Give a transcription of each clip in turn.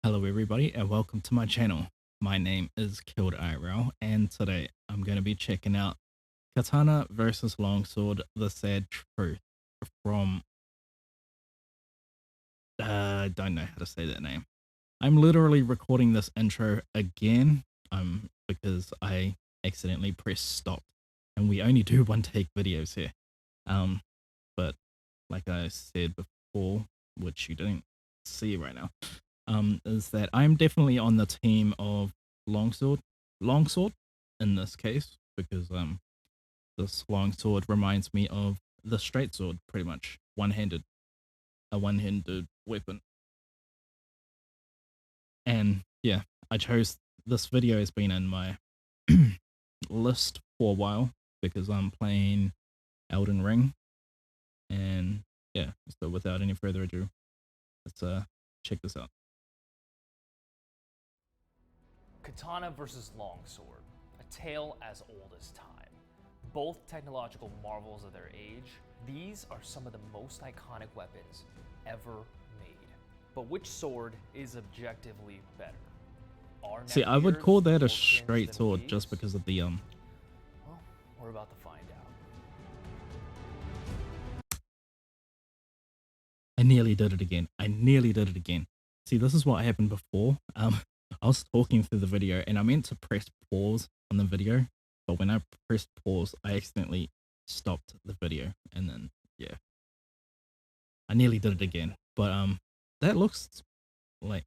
Hello everybody and welcome to my channel. My name is Killed IRL and today I'm going to be checking out Katana versus Longsword The Sad Truth from I don't know how to say that name. I'm literally recording this intro again because I accidentally pressed stop and we only do one take videos here. But like I said before, which you don't see right now, is that I'm definitely on the team of longsword in this case, because this longsword reminds me of the straight sword, pretty much a one-handed weapon. And yeah, I chose this video has been in my list for a while because I'm playing Elden Ring, and yeah, so without any further ado, let's check this out. Katana versus Longsword, a tale as old as time. Both technological marvels of their age, these are some of the most iconic weapons ever made. But which sword is objectively better? Are See, I would Nepgear's call that a more straight tinged than sword just Wie's? because of the Well, we're about to find out. I nearly did it again. I nearly did it again. See, this is what happened before. I was talking through the video and I meant to press pause on the video, but when I pressed pause, I accidentally stopped the video, and then yeah, I nearly did it again. But that looks like,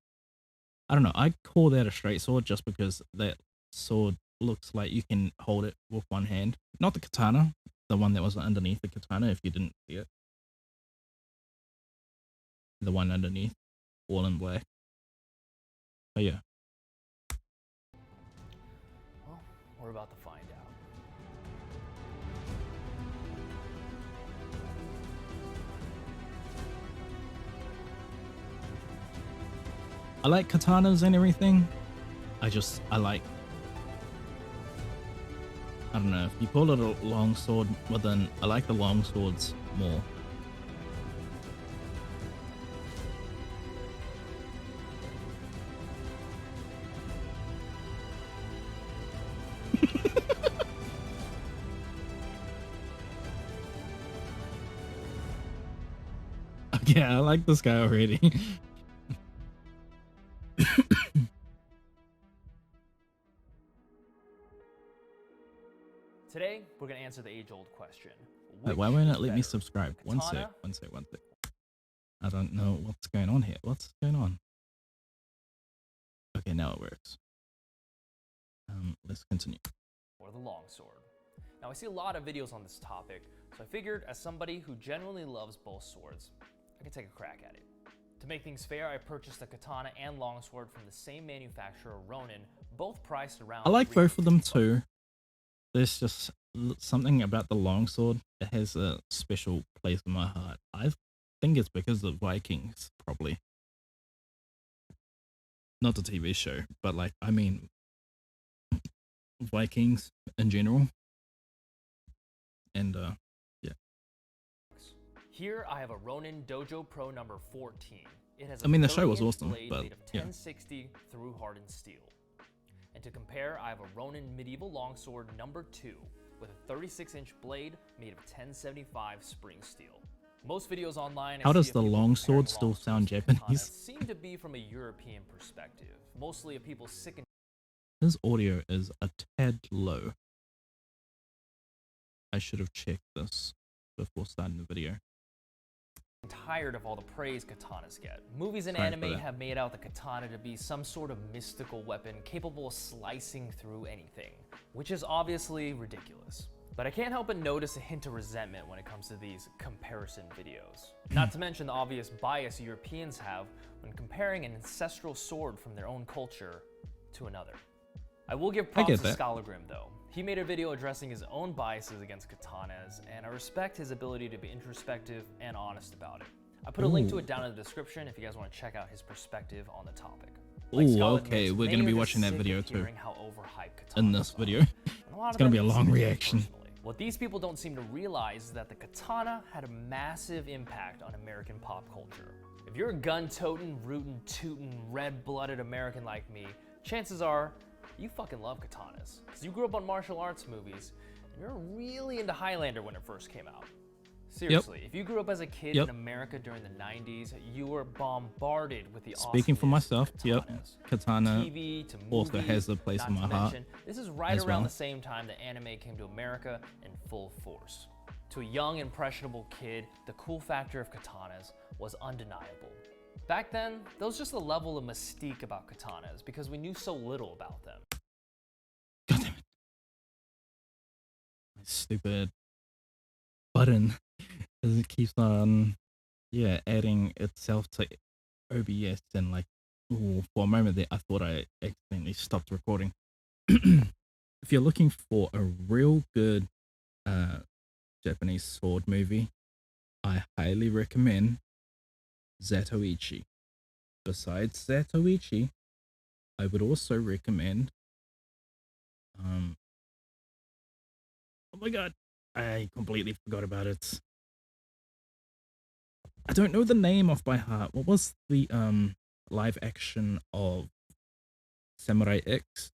I don't know. I call that a straight sword just because that sword looks like you can hold it with one hand. Not the katana, the one that was underneath the katana. If you didn't see it, the one underneath, all in black. But yeah. Well, we're about to find out. I like katanas and everything. I don't know, if you call it a long sword, well then I like the long swords more. Yeah, I like this guy already. Today, we're going to answer the age-old question. Wait, Which why won't is it let me better, subscribe? One sec. Katana? I don't know what's going on here. What's going on? Okay, now it works. Let's continue. Or the longsword. Now I see a lot of videos on this topic, so I figured as somebody who genuinely loves both swords, I could take a crack at it. To make things fair, I purchased a katana and longsword from the same manufacturer, Ronin, both priced around I like both of them $350. too. There's just something about the longsword that has a special place in my heart. I think it's because of Vikings, probably. Not the TV show, but like, I mean, Vikings in general. And yeah. Here I have a Ronin Dojo Pro number 14. It has a I mean, the show was 30-inch awesome, blade but made of yeah. 1060 through hardened steel. And to compare, I have a Ronin Medieval Longsword number 2 with a 36-inch blade made of 1075 spring steel. Most videos online, How does the longsword still sound Japanese? seem to be from a European perspective, mostly of people sick and His audio is a tad low. I should have checked this before starting the video. tired of all the praise katanas get. Movies and Sorry for anime that. have made out the katana to be some sort of mystical weapon capable of slicing through anything, which is obviously ridiculous. But I can't help but notice a hint of resentment when it comes to these comparison videos. Not to mention the obvious bias Europeans have when comparing an ancestral sword from their own culture to another. I will give props get to that. Scholargrim though. He made a video addressing his own biases against katanas, and I respect his ability to be introspective and honest about it. I put a link to it down in the description if you guys want to check out his perspective on the topic. Like Ooh, Skull okay, admits, we're many gonna be are just watching that sick video of too. hearing how overhyped In katanas this are, video. and a lot It's of gonna them be a seem long to take it reaction. personally. What these people don't seem to realize is that the katana had a massive impact on American pop culture. If you're a gun-toting, rootin', red-blooded American like me, chances are you fucking love katanas, because you grew up on martial arts movies, and you're really into Highlander when it first came out. Seriously, if you grew up as a kid in America during the 90s, you were bombarded with the Speaking for myself, katanas. Katana TV to also movies, has a place in my heart. This is right around the same time that anime came to America in full force. To a young, impressionable kid, the cool factor of katanas was undeniable. Back then, there was just a level of mystique about katanas because we knew so little about them. God damn it. My stupid button. It keeps on, adding itself to OBS, and like, for a moment there, I thought I accidentally stopped recording. If you're looking for a real good Japanese sword movie, I highly recommend Zatoichi. Besides Zatoichi, I would also recommend oh my god, I completely forgot about it. I don't know the name off by heart. What was the live action of Samurai X?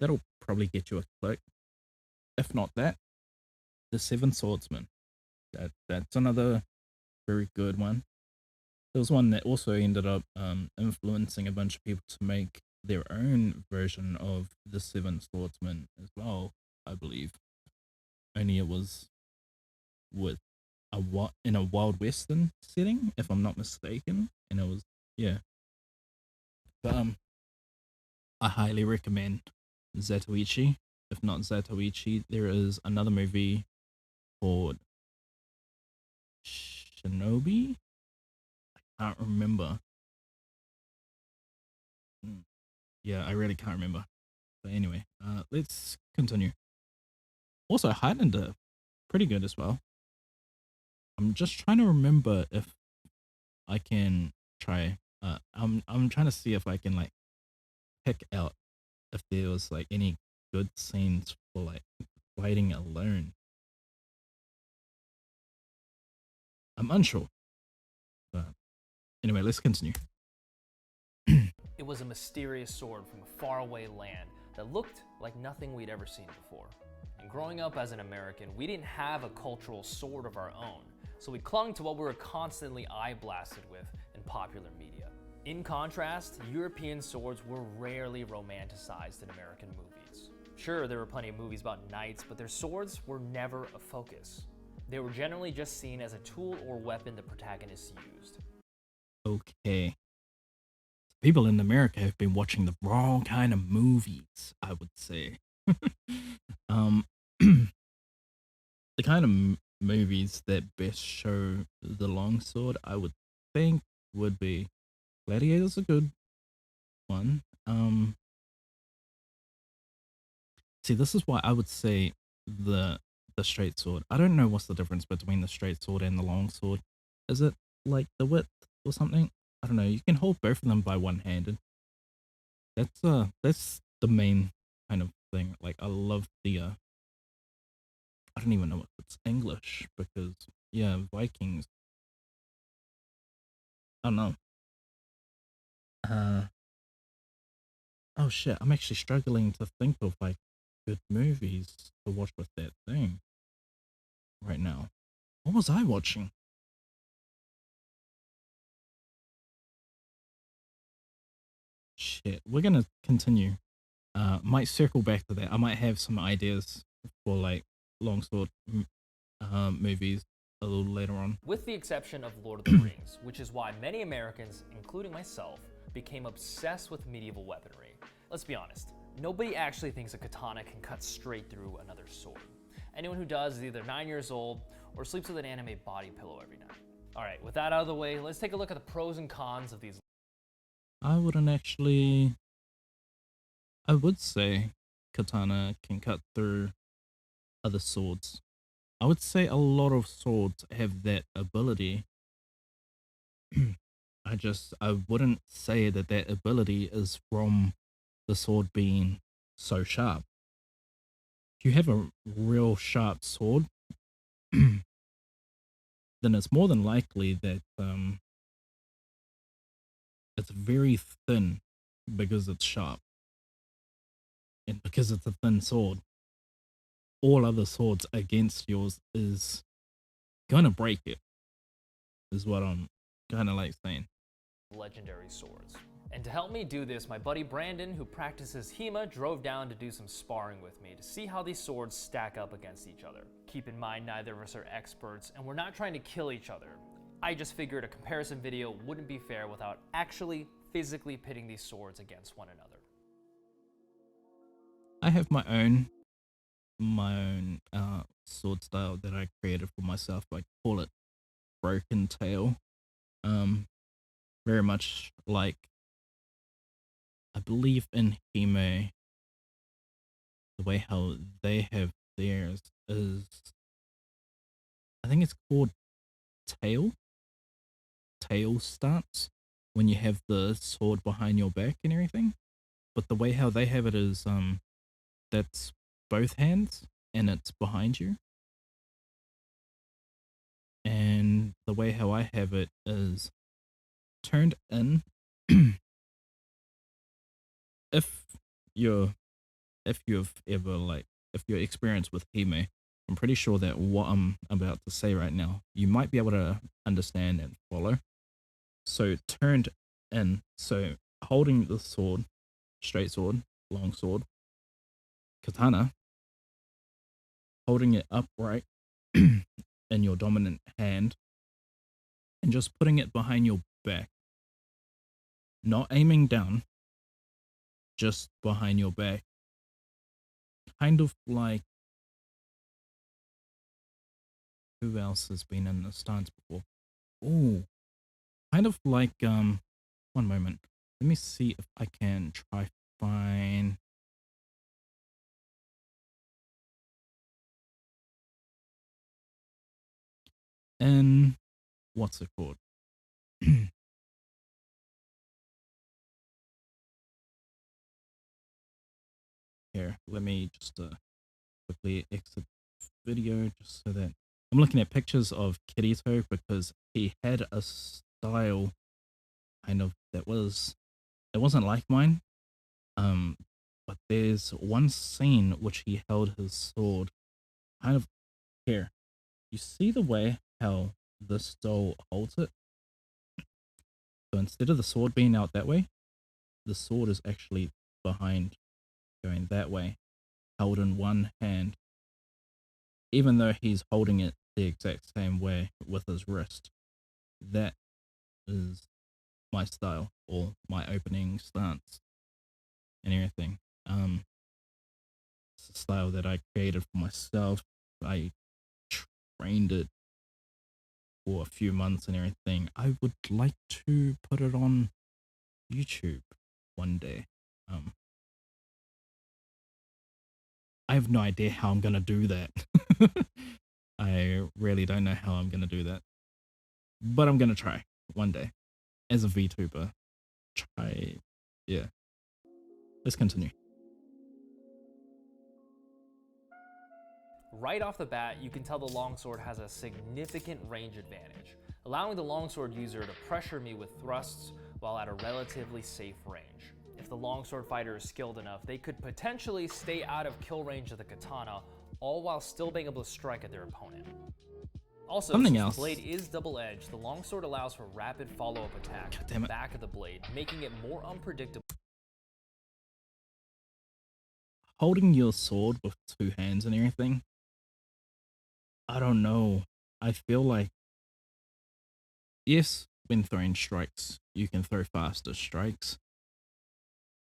That'll probably get you a click. If not that, The Seven Swordsmen. That's another very good one. There was one that also ended up influencing a bunch of people to make their own version of The Seven Swordsmen as well, I believe. Only it was with in a Wild Western setting, if I'm not mistaken, and it was But I highly recommend Zatoichi. If not Zatoichi, there is another movie called Shinobi. I can't remember. Yeah, I really can't remember. But anyway, let's continue. Also, Highlander, pretty good as well. I'm just trying to remember if I can try. I'm trying to see if I can like pick out if there was like any good scenes for like fighting alone. I'm unsure. But anyway, let's continue. It was a mysterious sword from a faraway land that looked like nothing we'd ever seen before. And growing up as an American, we didn't have a cultural sword of our own, so we clung to what we were constantly eye blasted with in popular media. In contrast, European swords were rarely romanticized in American movies. Sure, there were plenty of movies about knights, but their swords were never a focus. They were generally just seen as a tool or weapon the protagonists used. Okay. People in America have been watching the wrong kind of movies, I would say. The kind of movies that best show the longsword, I would think, would be Gladiator's a good one. See, this is why I would say the straight sword. I don't know what's the difference between the straight sword and the long sword. Is it like the width or something? I don't know. You can hold both of them by one handed. That's the main kind of thing. Like I love the I don't even know if it's English because Vikings. I don't know. Oh shit, I'm actually struggling to think of like good movies to watch with that thing right now. What was I watching? Shit, we're gonna continue. Might circle back to that. I might have some ideas for like longsword movies a little later on. With the exception of Lord of the Rings, which is why many Americans, including myself, became obsessed with medieval weaponry. Let's be honest, nobody actually thinks a katana can cut straight through another sword. Anyone who does is either 9 years old or sleeps with an anime body pillow every night. Alright, with that out of the way, let's take a look at the pros and cons of these. I would say katana can cut through other swords. I would say a lot of swords have that ability. I wouldn't say that ability is from the sword being so sharp. If you have a real sharp sword, then it's more than likely that it's very thin because it's sharp, and because it's a thin sword, all other swords against yours is gonna break it. Is what I'm kind of like saying. legendary swords. And to help me do this, my buddy Brandon, who practices HEMA, drove down to do some sparring with me to see how these swords stack up against each other. Keep in mind, neither of us are experts, and we're not trying to kill each other. I just figured a comparison video wouldn't be fair without actually physically pitting these swords against one another. I have my own sword style that I created for myself. I call it Broken Tail. Um, Very much like, I believe in Hime, the way how they have theirs is, I think it's called tail stance, when you have the sword behind your back and everything. But the way how they have it is that's both hands and it's behind you. And the way how I have it is turned in. if you're if you've ever like if you're experienced with Hime, I'm pretty sure that what I'm about to say right now, you might be able to understand and follow. So turned in, so holding the sword, straight sword, long sword, katana, holding it upright in your dominant hand, and just putting it behind your back, not aiming down, just behind your back, kind of like, who else has been in this stance before? Oh, kind of like one moment. Let me see if I can try find in what's it called? Here, let me just quickly exit video just so that I'm looking at pictures of Kirito, because he had a style kind of that was, it wasn't like mine. Um, but there's one scene which he held his sword kind of here. You see the way how this style holds it? So instead of the sword being out that way, the sword is actually behind, going that way, held in one hand, even though he's holding it the exact same way with his wrist. That is my style, or my opening stance and everything. It's a style that I created for myself. I trained it for a few months and everything. I would like to put it on YouTube one day. I have no idea how I'm gonna do that. I really don't know how I'm gonna do that, but I'm gonna try one day as a VTuber. Try, yeah. Let's continue. Right off the bat, you can tell the longsword has a significant range advantage, allowing the longsword user to pressure me with thrusts while at a relatively safe range. If the longsword fighter is skilled enough, they could potentially stay out of kill range of the katana, all while still being able to strike at their opponent. Also, Something since the else. blade is double-edged, the longsword allows for rapid follow-up attacks God with damn the it. back of the blade, making it more unpredictable. Holding your sword with two hands and everything, I don't know. I feel like, yes, when throwing strikes, you can throw faster strikes.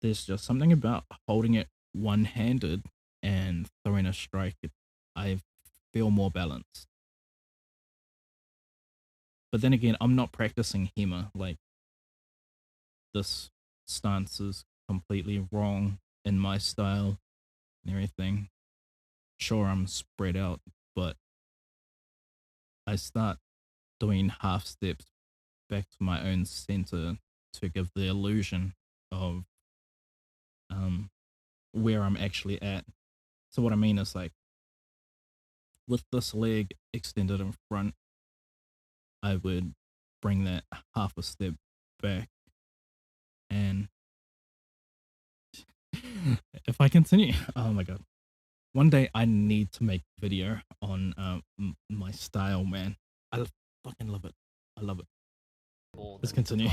There's just something about holding it one-handed and throwing a strike. I feel more balanced. But then again, I'm not practicing HEMA. Like, this stance is completely wrong in my style and everything. Sure, I'm spread out, but I start doing half steps back to my own center to give the illusion of um where I'm actually at. So what I mean is, like, with this leg extended in front, I would bring that half a step back And if I continue, oh my god, one day I need to make a video on my style, man. I fucking love it. I love it. Let's continue.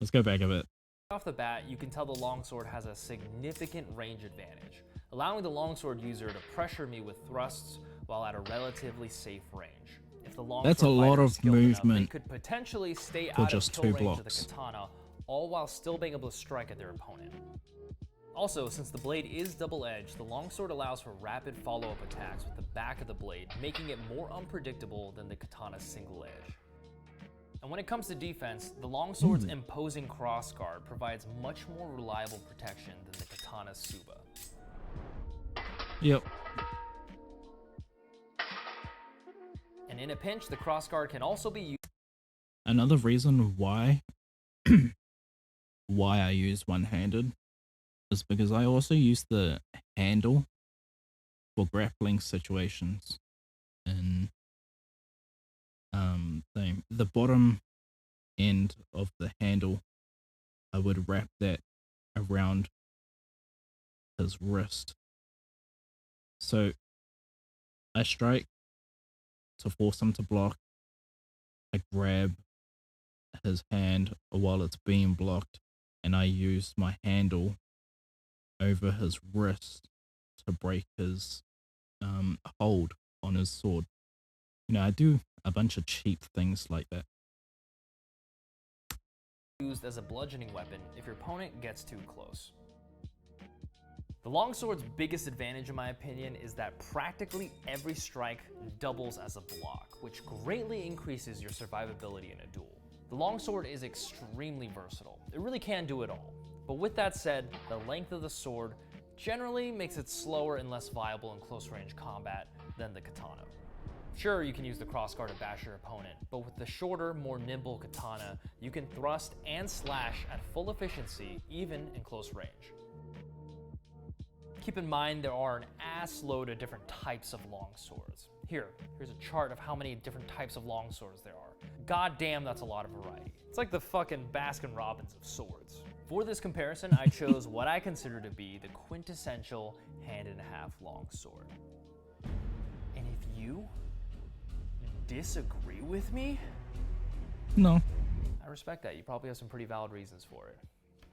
Let's go back a bit. Off the bat, you can tell the longsword has a significant range advantage, allowing the longsword user to pressure me with thrusts while at a relatively safe range. If the longsword That's a lot of movement enough, they could potentially stay out just of kill 2 range of blocks. the katana, all while still being able to strike at their opponent. Also, since the blade is double-edged, the longsword allows for rapid follow-up attacks with the back of the blade, making it more unpredictable than the katana's single edge. And when it comes to defense, the longsword's imposing crossguard provides much more reliable protection than the katana's suba. Yep. And in a pinch, the crossguard can also be used. Another reason why I use one-handed is because I also use the handle for grappling situations. And the bottom end of the handle, I would wrap that around his wrist. So I strike to force him to block. I grab his hand while it's being blocked, and I use my handle over his wrist to break his hold on his sword. You know, I do a bunch of cheap things like that. Used as a bludgeoning weapon if your opponent gets too close. The longsword's biggest advantage, in my opinion, is that practically every strike doubles as a block, which greatly increases your survivability in a duel. The longsword is extremely versatile. It really can do it all. But with that said, the length of the sword generally makes it slower and less viable in close-range combat than the katana. Sure, you can use the crossguard to bash your opponent, but with the shorter, more nimble katana, you can thrust and slash at full efficiency, even in close range. Keep in mind there are an ass load of different types of longswords. Here's a chart of how many different types of longswords there are. God damn, that's a lot of variety. It's like the fucking Baskin-Robbins of swords. For this comparison, I chose what I consider to be the quintessential hand-and-a-half longsword. And if you disagree with me? No. I respect that. You probably have some pretty valid reasons for it.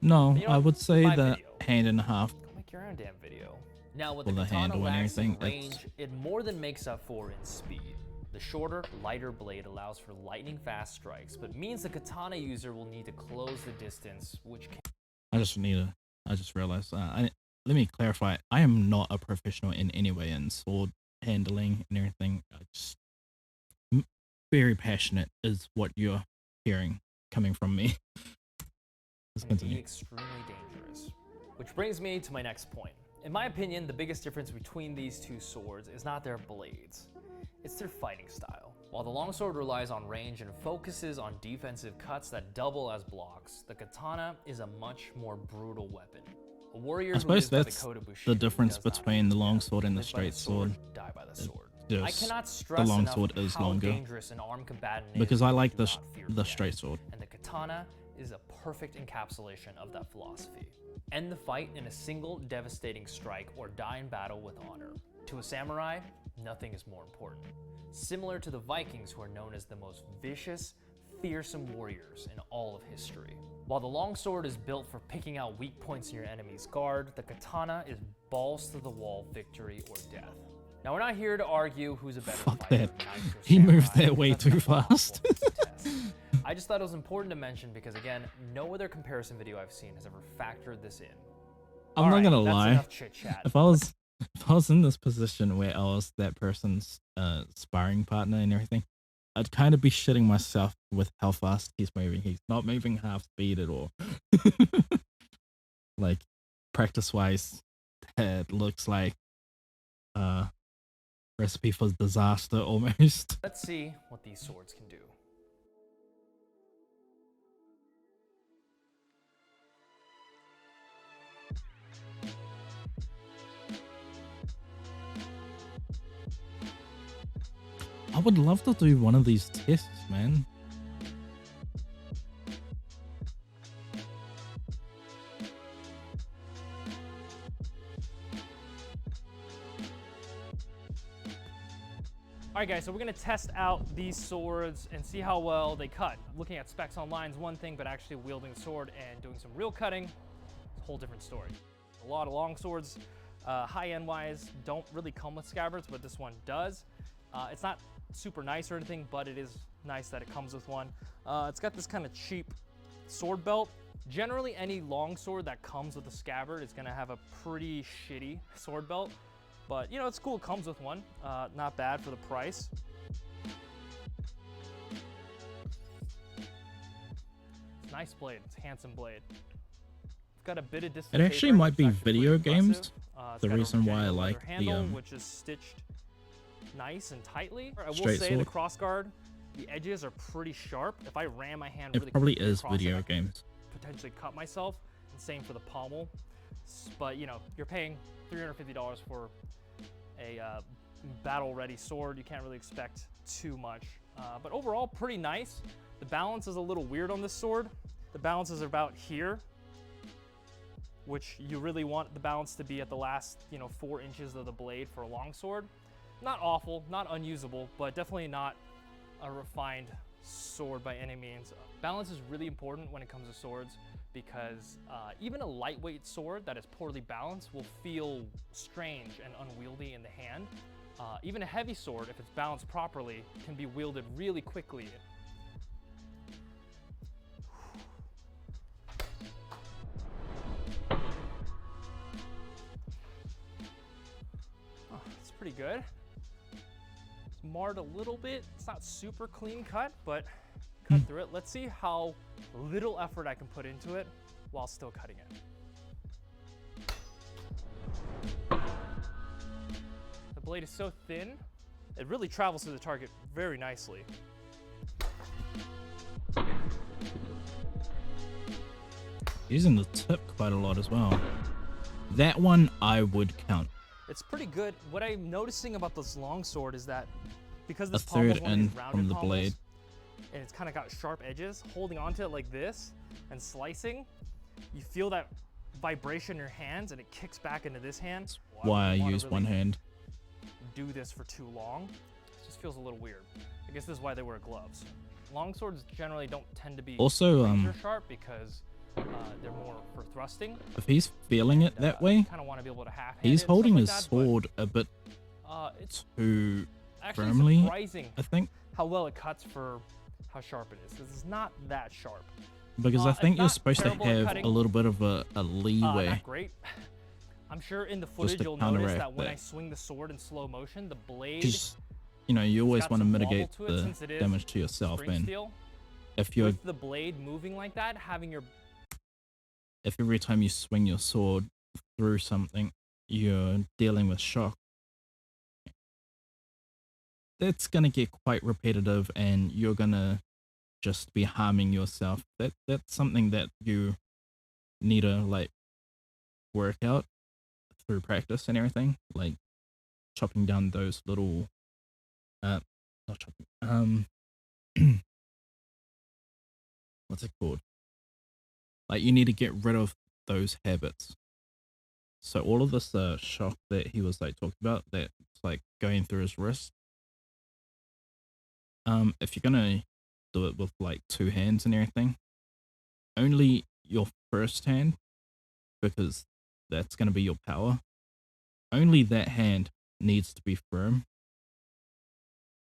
No, But you know I what? would say My that video. hand and a half. Go make your own damn video. Now, with Well, the the katana handle and lacks in everything, range, it more than makes up for in speed. The shorter, lighter blade allows for lightning-fast strikes, but means the katana user will need to close the distance, which can... I just realized. Let me clarify. I am not a professional in any way in sword handling and everything. I just very passionate is what you're hearing coming from me. Let's can be continue. extremely dangerous. Which brings me to my next point. In my opinion, the biggest difference between these two swords is not their blades, it's their fighting style. While the longsword relies on range and focuses on defensive cuts that double as blocks, the katana is a much more brutal weapon. A warrior I suppose who lives that's by the code of the Bushido difference does not between the fear longsword death. and the Live by straight sword. Die by the sword. Just I cannot the stress longsword enough is how longer dangerous an armed combatant is because I when like they the do not fear the death. straight sword. And the katana is a perfect encapsulation of that philosophy. End the fight in a single devastating strike or die in battle with honor. To a samurai, nothing is more important. Similar to the Vikings, who are known as the most vicious, fearsome warriors in all of history. While the longsword is built for picking out weak points in your enemy's guard, the katana is balls to the wall victory or death. Now, we're not here to argue who's a better Fuck fighter, that. knight or He moved samurai, that way because that's too not fast. possible to test. I just thought it was important to mention because, again, no other comparison video I've seen has ever factored this in. I'm not gonna that's lie. enough chit-chat. If I was in this position where I was that person's sparring partner and everything, I'd kind of be shitting myself with how fast he's moving. He's not moving half speed at all. Like, practice-wise, that looks like recipe for disaster almost. Let's see what these swords can do. I would love to do one of these tests, man. Alright guys, so we're going to test out these swords and see how well they cut. Looking at specs online is one thing, but actually wielding the sword and doing some real cutting is a whole different story. A lot of long swords, high-end wise, don't really come with scabbards, but this one does. It's not super nice or anything, but it is nice that it comes with one. It's got this kind of cheap sword belt. Generally, any long sword that comes with a scabbard is going to have a pretty shitty sword belt. But, you know, it's cool. It comes with one. Not bad for the price. Nice blade. It's a handsome blade. It's got a bit of distance. It actually taper, might which be is actually video pretty games. impressive. The It's got a reason why I genuine like leather handle, the which is stitched nice and tightly. I will straight say sword. the crossguard, the edges are pretty sharp. If I ram my hand It really probably quickly is across video it, I could games. potentially cut myself. And same for the pommel. But you know, you're paying $350 for a battle-ready sword. You can't really expect too much. But overall, pretty nice. The balance is a little weird on this sword. The balance is about here, which you really want the balance to be at the last, 4 inches of the blade for a long sword. Not awful, not unusable, but definitely not a refined sword by any means. Balance is really important when it comes to swords because even a lightweight sword that is poorly balanced will feel strange and unwieldy in the hand. Even a heavy sword, if it's balanced properly, can be wielded really quickly. Oh, it's pretty good. It's marred a little bit. It's not super clean cut, but cut through it. Let's see how little effort I can put into it while still cutting it. The blade is so thin, it really travels through the target very nicely. Using the tip quite a lot as well. That one I would count. It's pretty good. What I'm noticing about this long sword is that because A this third pommel's one of in these rounded from the pommels, blade. and it's kind of got sharp edges, holding onto it like this and slicing, you feel that vibration in your hands and it kicks back into this hand. Why I wouldn't wanna use really one hand. do this for too long. It just feels a little weird. I guess this is why they wear gloves. Long swords generally don't tend to be Also, razor sharp because they're more for thrusting. if he's feeling it that way, Kind of want to be able to half-hand he's it and stuff holding like his that, but, sword a bit it's too actually firmly, surprising I think. how well it cuts for how sharp it is. This is not that sharp. Because I It's think you're not supposed to terrible at have cutting. a little bit of a leeway. Not great. I'm sure in the footage to you'll notice counteract that when that. I swing the sword in slow motion, the blade Because, you always got want to some wobble mitigate to it the since it is damage to yourself. spring And steel. if you're With the blade moving like that, having your if every time you swing your sword through something, you're dealing with shock, that's gonna get quite repetitive, and you're gonna just be harming yourself. That's something that you need to work out through practice and everything, like chopping down those little not chopping what's it called? Like, you need to get rid of those habits. So all of this shock that he was talking about, that's going through his wrist. If you're gonna do it with 2 hands and everything, only your first hand, because that's gonna be your power. Only that hand needs to be firm.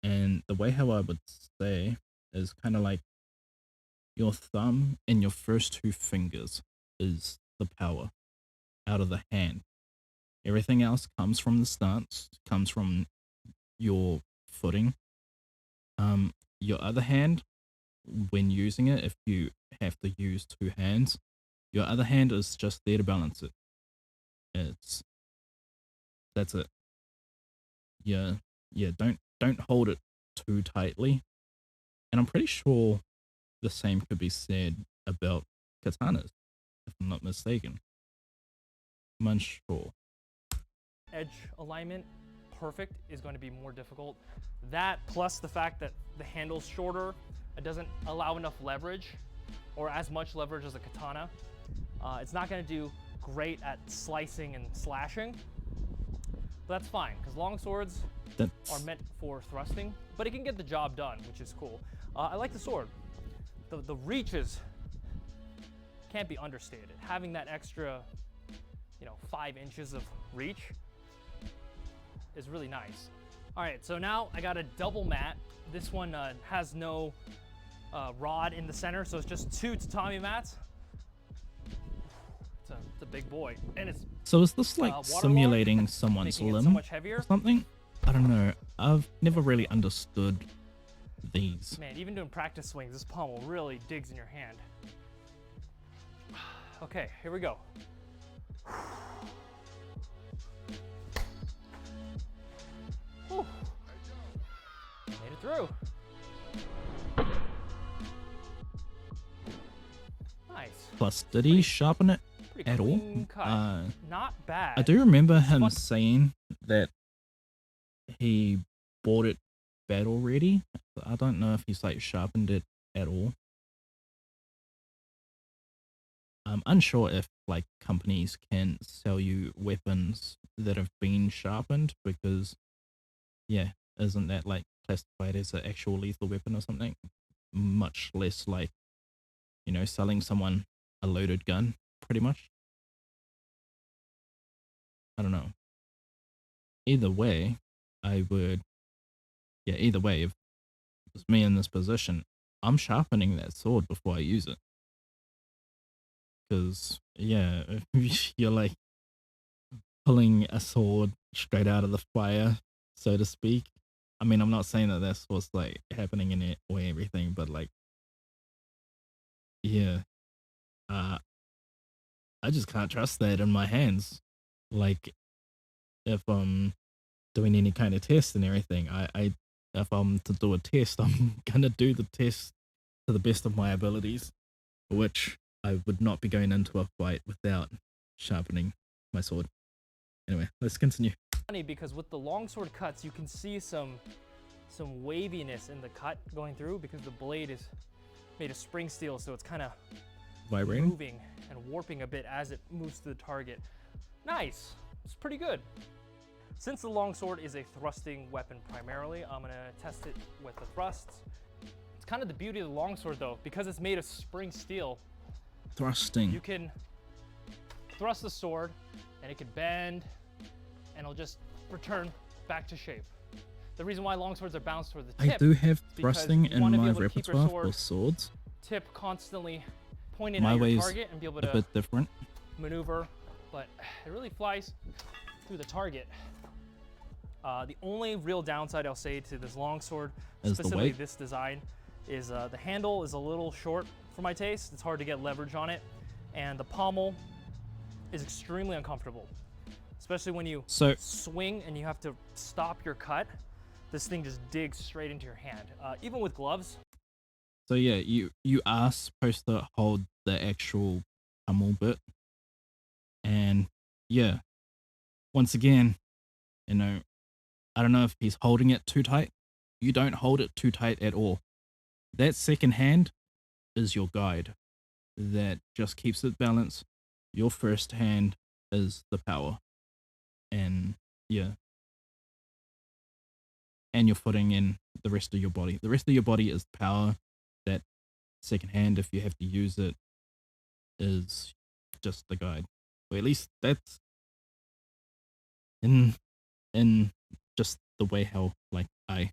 And the way how I would say is kind of like your thumb and your first 2 fingers is the power out of the hand. Everything else comes from the stance, comes from your footing. Your other hand, when using it, if you have to use 2 hands, your other hand is just there to balance it. That's it. Yeah, don't hold it too tightly. And I'm pretty sure the same could be said about katanas, if I'm not mistaken. I'm unsure. edge alignment perfect is going to be more difficult. That plus the fact that the handle's shorter, it doesn't allow enough leverage or as much leverage as a katana. It's not going to do great at slicing and slashing. But that's fine, because long swords are That's meant for thrusting, but it can get the job done, which is cool. I like the sword. The reaches can't be understated. Having that extra, 5 inches of reach is really nice. All right, so now I got a double mat. This one has no rod in the center, so it's just 2 tatami mats. It's a big boy, and it's so is this like waterlogged, simulating someone's making it so limb much heavier. or something? I don't know. I've never really understood these. Man, even doing practice swings, this pommel really digs in your hand. Okay, here we go. Whew. Made it through. Nice. Plus, did he sharpen it Pretty at all? clean cut. Not bad. I do remember him fun. saying that he bought it battle ready. I don't know if he's like sharpened it at all. I'm unsure if like companies can sell you weapons that have been sharpened because, yeah, isn't that like classified as an actual lethal weapon or something? Much less like, selling someone a loaded gun, pretty much. I don't know. Either way, either way, if it's me in this position, I'm sharpening that sword before I use it. Because, yeah, if you're like pulling a sword straight out of the fire, so to speak. I mean, I'm not saying that that's what's like happening in it or everything, but like, yeah, I just can't trust that in my hands. Like, if I'm doing any kind of test and everything, if I'm to do a test, I'm gonna do the test to the best of my abilities, which I would not be going into a fight without sharpening my sword. Anyway, let's continue. Funny because with the longsword cuts, you can see some waviness in the cut going through because the blade is made of spring steel, so it's kind of Vibrating. moving and warping a bit as it moves to the target. Nice. It's pretty good. Since the longsword is a thrusting weapon primarily, I'm gonna test it with the thrusts. It's kind of the beauty of the longsword though, because it's made of spring steel. Thrusting. You can thrust the sword and it can bend and it'll just return back to shape. The reason why longswords are bounced toward the tip, I do have because thrusting you in wanna be my able to keep your repertoire for sword swords. tip constantly pointed My at your way's target and be able a to bit different. maneuver, but it really flies through the target. The only real downside I'll say to this longsword, Is the specifically weight. this design, is the handle is a little short for my taste. It's hard to get leverage on it, and the pommel is extremely uncomfortable, especially when you swing and you have to stop your cut. This thing just digs straight into your hand, even with gloves. So yeah, you are supposed to hold the actual pommel bit, and yeah, once again, I don't know if he's holding it too tight. You don't hold it too tight at all. That second hand is your guide that just keeps it balanced. Your first hand is the power, and yeah, and you're putting in the rest of your body. The rest of your body is power. That second hand, if you have to use it, is just the guide. Or at least that's in just the way how like I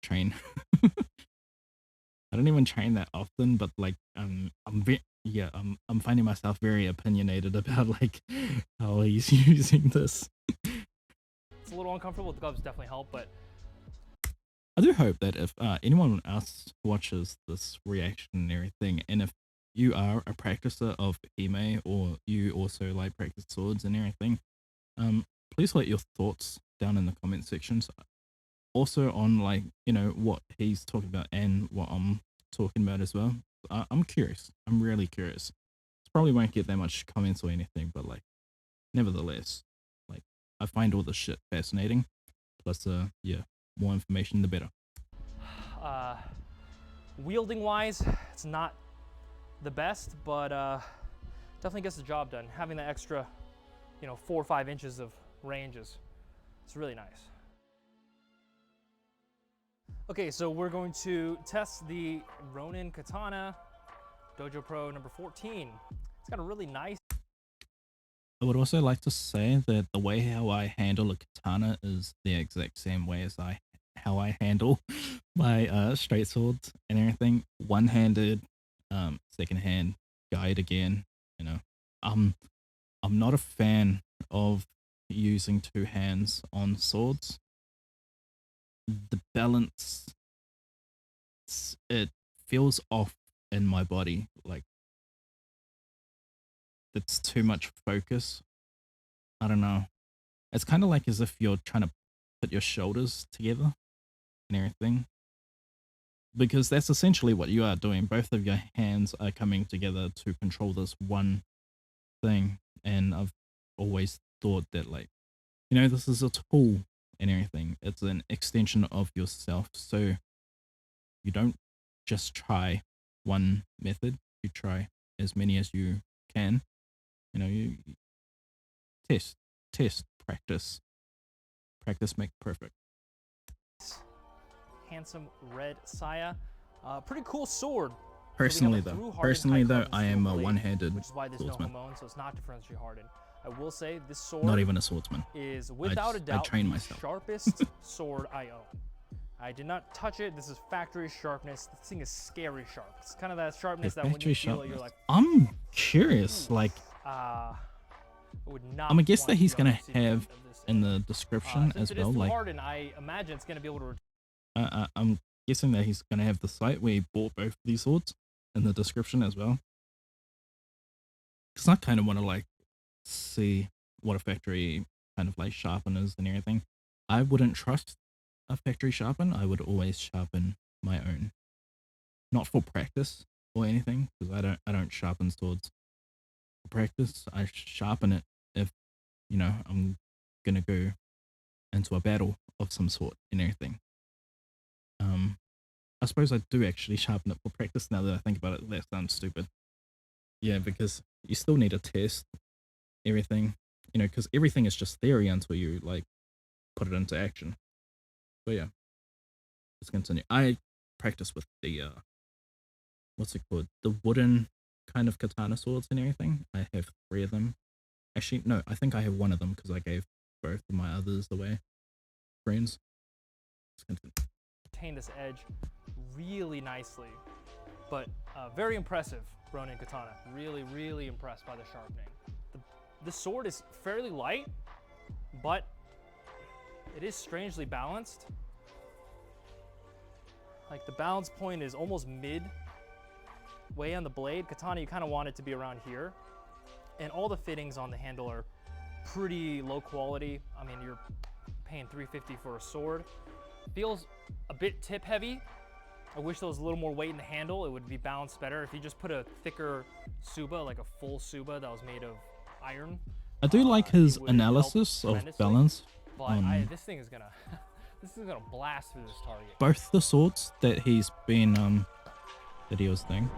train. I don't even train that often, but like I'm finding myself very opinionated about like how he's using this. It's a little uncomfortable. The gloves definitely help, but I do hope that if anyone else watches this reaction and everything, and if you are a practicer of Hime or you also like practice swords and everything, please let your thoughts down in the comment sections. Also on like, what he's talking about and what I'm talking about as well. I'm curious. I'm really curious. Probably won't get that much comments or anything, but like, nevertheless, like I find all this shit fascinating. Plus, more information the better. Wielding wise, it's not the best, but definitely gets the job done. Having the extra, 4 or 5 inches of range is It's really nice. Okay, so we're going to test the Ronin Katana Dojo Pro number 14. It's got a really nice... I would also like to say that the way how I handle a katana is the exact same way as how I handle my straight swords and everything. One-handed, second hand, guide again. You know, I'm not a fan of using two hands on swords. The balance, it feels off in my body. Like it's too much focus. I don't know. It's kind of like as if you're trying to put your shoulders together and everything. Because that's essentially what you are doing. Both of your hands are coming together to control this one thing. And I've always thought that, like, you know, this is a tool and everything. It's an extension of yourself. So you don't just try one method. You try as many as you can. You know, you test, practice. Practice make perfect. Handsome red saya. Pretty cool sword. Personally, So I am a one-handed which is why there's swordsman. no hamon, so it's not differentially hardened. I will say this sword Not even a swordsman. is without a doubt train the myself. sharpest sword I own. I did not touch it. This is factory sharpness. This thing is scary sharp. It's kind of that sharpness that when you feel it, you're like, I'm curious, like, would not I'm gonna guess want that he's to be on gonna the receiving have end of this. in the description Since as it is well, too like, hardened, I imagine it's gonna be able to I'm guessing that he's gonna have the site where he bought both of these swords in the description as well. Because I kind of want to, like, see what a factory kind of like sharpen is and everything. I wouldn't trust a factory sharpen. I would always sharpen my own, not for practice or anything, because I don't sharpen swords for practice. I sharpen it if, you know, I'm gonna go into a battle of some sort and everything. I suppose I do actually sharpen it for practice now that I think about it. That sounds stupid. Yeah, because you still need to test everything, you know, because everything is just theory until you, like, put it into action. But yeah, let's continue. I practice with the, what's it called? The wooden kind of katana swords and everything. I have 3 of them. Actually, no, I think I have 1 of them because I gave both of my others away. Friends. Let's continue. retain this edge really nicely. But very impressive, Ronin Katana. Really, really impressed by the sharpening. The sword is fairly light, but it is strangely balanced. Like the balance point is almost way on the blade. Katana, you kind of want it to be around here. And all the fittings on the handle are pretty low quality. I mean, you're paying $350 for a sword. Feels a bit tip heavy. I wish there was a little more weight in the handle. It would be balanced better. If you just put a thicker Suba, like a full Suba that was made of iron. I do like his analysis of balance But on this thing is gonna, this is gonna blast through this target. both the swords that he's been videos thing.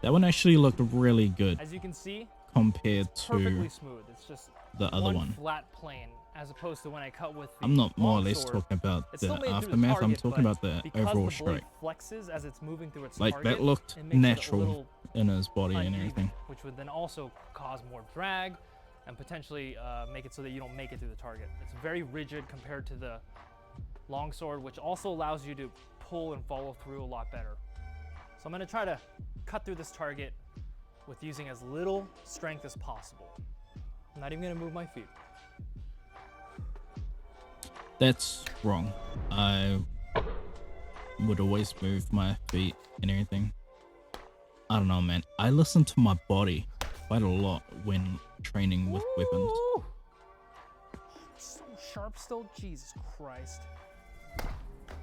That one actually looked really good As you can see, compared it's perfectly to smooth. It's just the other one. flat plane, as opposed to when I cut with the I'm not more or less longsword. talking about It's still the made through the aftermath. I'm target, talking but about the because overall the blade strike. flexes as it's moving through its Like target, that looked it makes it a natural little in his body and uneven, everything. which would then also cause more drag and potentially make it so that you don't make it through the target. It's very rigid compared to the longsword, which also allows you to pull and follow through a lot better. So I'm going to try to cut through this target with using as little strength as possible. I'm not even going to move my feet. That's wrong. I would always move my feet and everything. I don't know, man. I listen to my body quite a lot when training with weapons. So sharp still, Jesus Christ.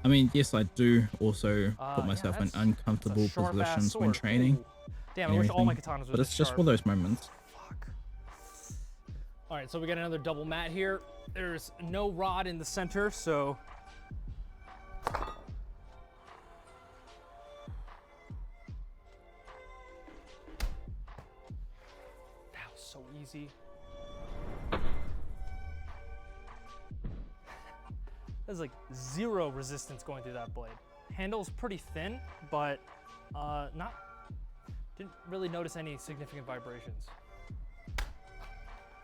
I mean, yes, I do also put Yeah, myself in that's a uncomfortable sharp-ass positions when sword. training. Ooh. Damn, I wish all my katanas were But this it's just sharp. for those moments. Fuck. All right, so we got another double mat here. There's no rod in the center, so. That was so easy. There's like 0 resistance going through that blade. Handle's pretty thin, but didn't really notice any significant vibrations.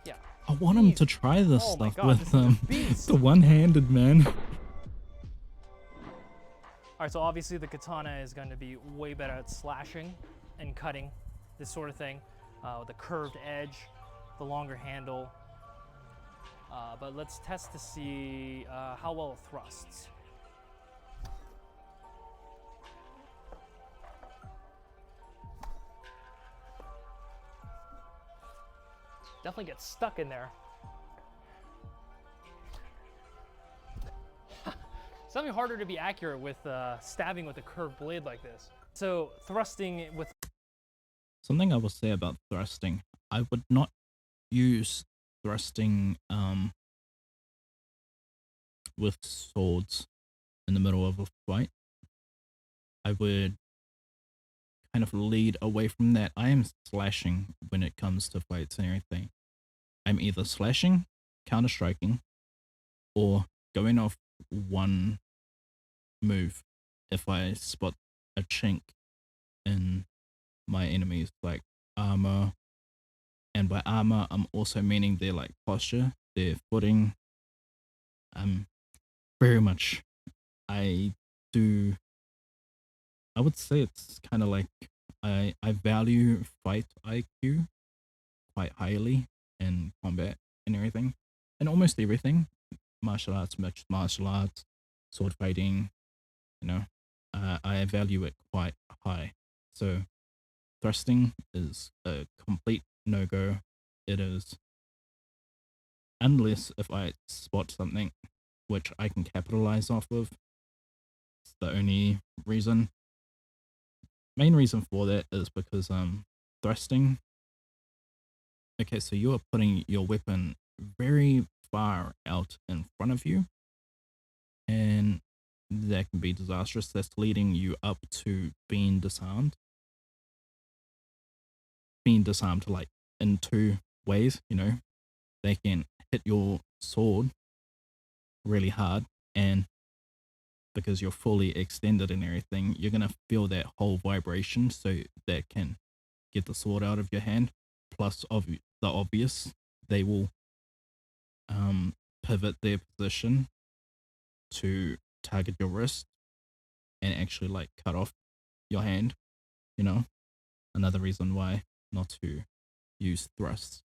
Yeah. I want him to try this Oh my stuff God, with this is a beast. the one-handed man. All right, so obviously the katana is going to be way better at slashing and cutting, this sort of thing, with the curved edge, the longer handle. But let's test to see how well it thrusts. Definitely gets stuck in there. It's definitely harder to be accurate with stabbing with a curved blade like this. So thrusting with... Something I will say about thrusting, I would not use thrusting with swords in the middle of a fight. I would kind of lead away from that. I am slashing when it comes to fights and everything. I'm either slashing, counter-striking, or going off one move if I spot a chink in my enemies, like armor. And by armor, I'm also meaning their like posture, their footing. Very much, I would say it's kind of like I value fight IQ quite highly in combat and everything, and almost everything, martial arts, mixed martial arts, sword fighting, you know, I value it quite high. So thrusting is a complete no-go. It is, unless if I spot something which I can capitalize off of. It's the only reason. Main reason for that is because thrusting. Okay, so you are putting your weapon very far out in front of you, and that can be disastrous. That's leading you up to being disarmed. Being disarmed like in 2 ways, you know. They can hit your sword really hard, and because you're fully extended and everything, you're gonna feel that whole vibration, so that can get the sword out of your hand. Plus, of the obvious, they will pivot their position to target your wrist and actually like cut off your hand. You know, another reason why not to use thrusts.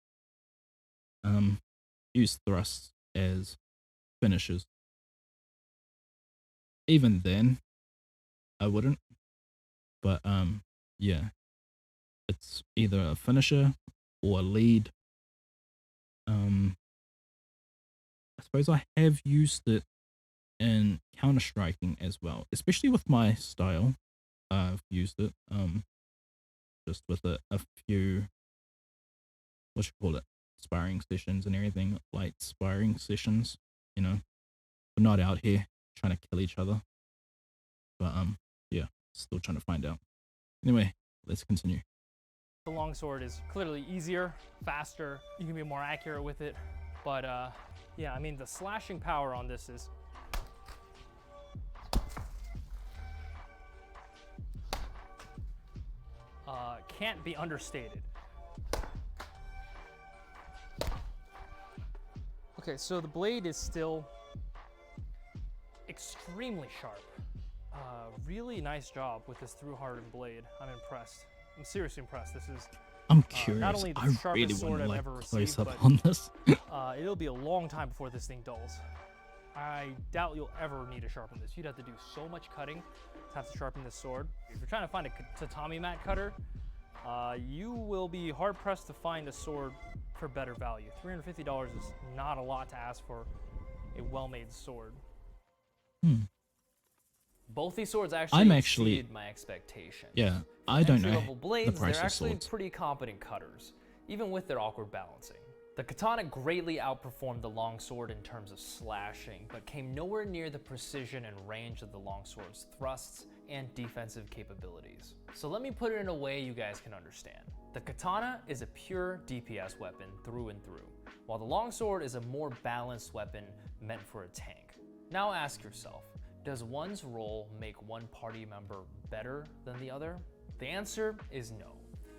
Use thrusts as finishers. Even then, I wouldn't. But yeah, it's either a finisher or a lead. I suppose I have used it in counter striking as well, especially with my style. I've used it just with a few, what you call it, sparring sessions and everything, light sparring sessions. You know, we're not out here trying to kill each other. But yeah, still trying to find out. Anyway, let's continue. The longsword is clearly easier, faster, you can be more accurate with it, but yeah, I mean the slashing power on this is can't be understated. Okay, so the blade is still extremely sharp. Really nice job with this through-hardened blade. I'm impressed. I'm seriously impressed. This is I'm curious. not only the I sharpest really sword want to I've like ever close received, up but on this. it'll be a long time before this thing dulls. I doubt you'll ever need to sharpen this. You'd have to do so much cutting to have to sharpen this sword. If you're trying to find a tatami mat cutter, you will be hard-pressed to find a sword for better value. $350 is not a lot to ask for a well-made sword. Both these swords actually exceeded my expectations. Yeah, For I don't know entry-level the blades, price they're of actually swords. pretty competent cutters, even with their awkward balancing. The katana greatly outperformed the longsword in terms of slashing, but came nowhere near the precision and range of the longsword's thrusts and defensive capabilities. So let me put it in a way you guys can understand. The katana is a pure DPS weapon through and through, while the longsword is a more balanced weapon meant for a tank. Now ask yourself, does one's role make one party member better than the other? The answer is no.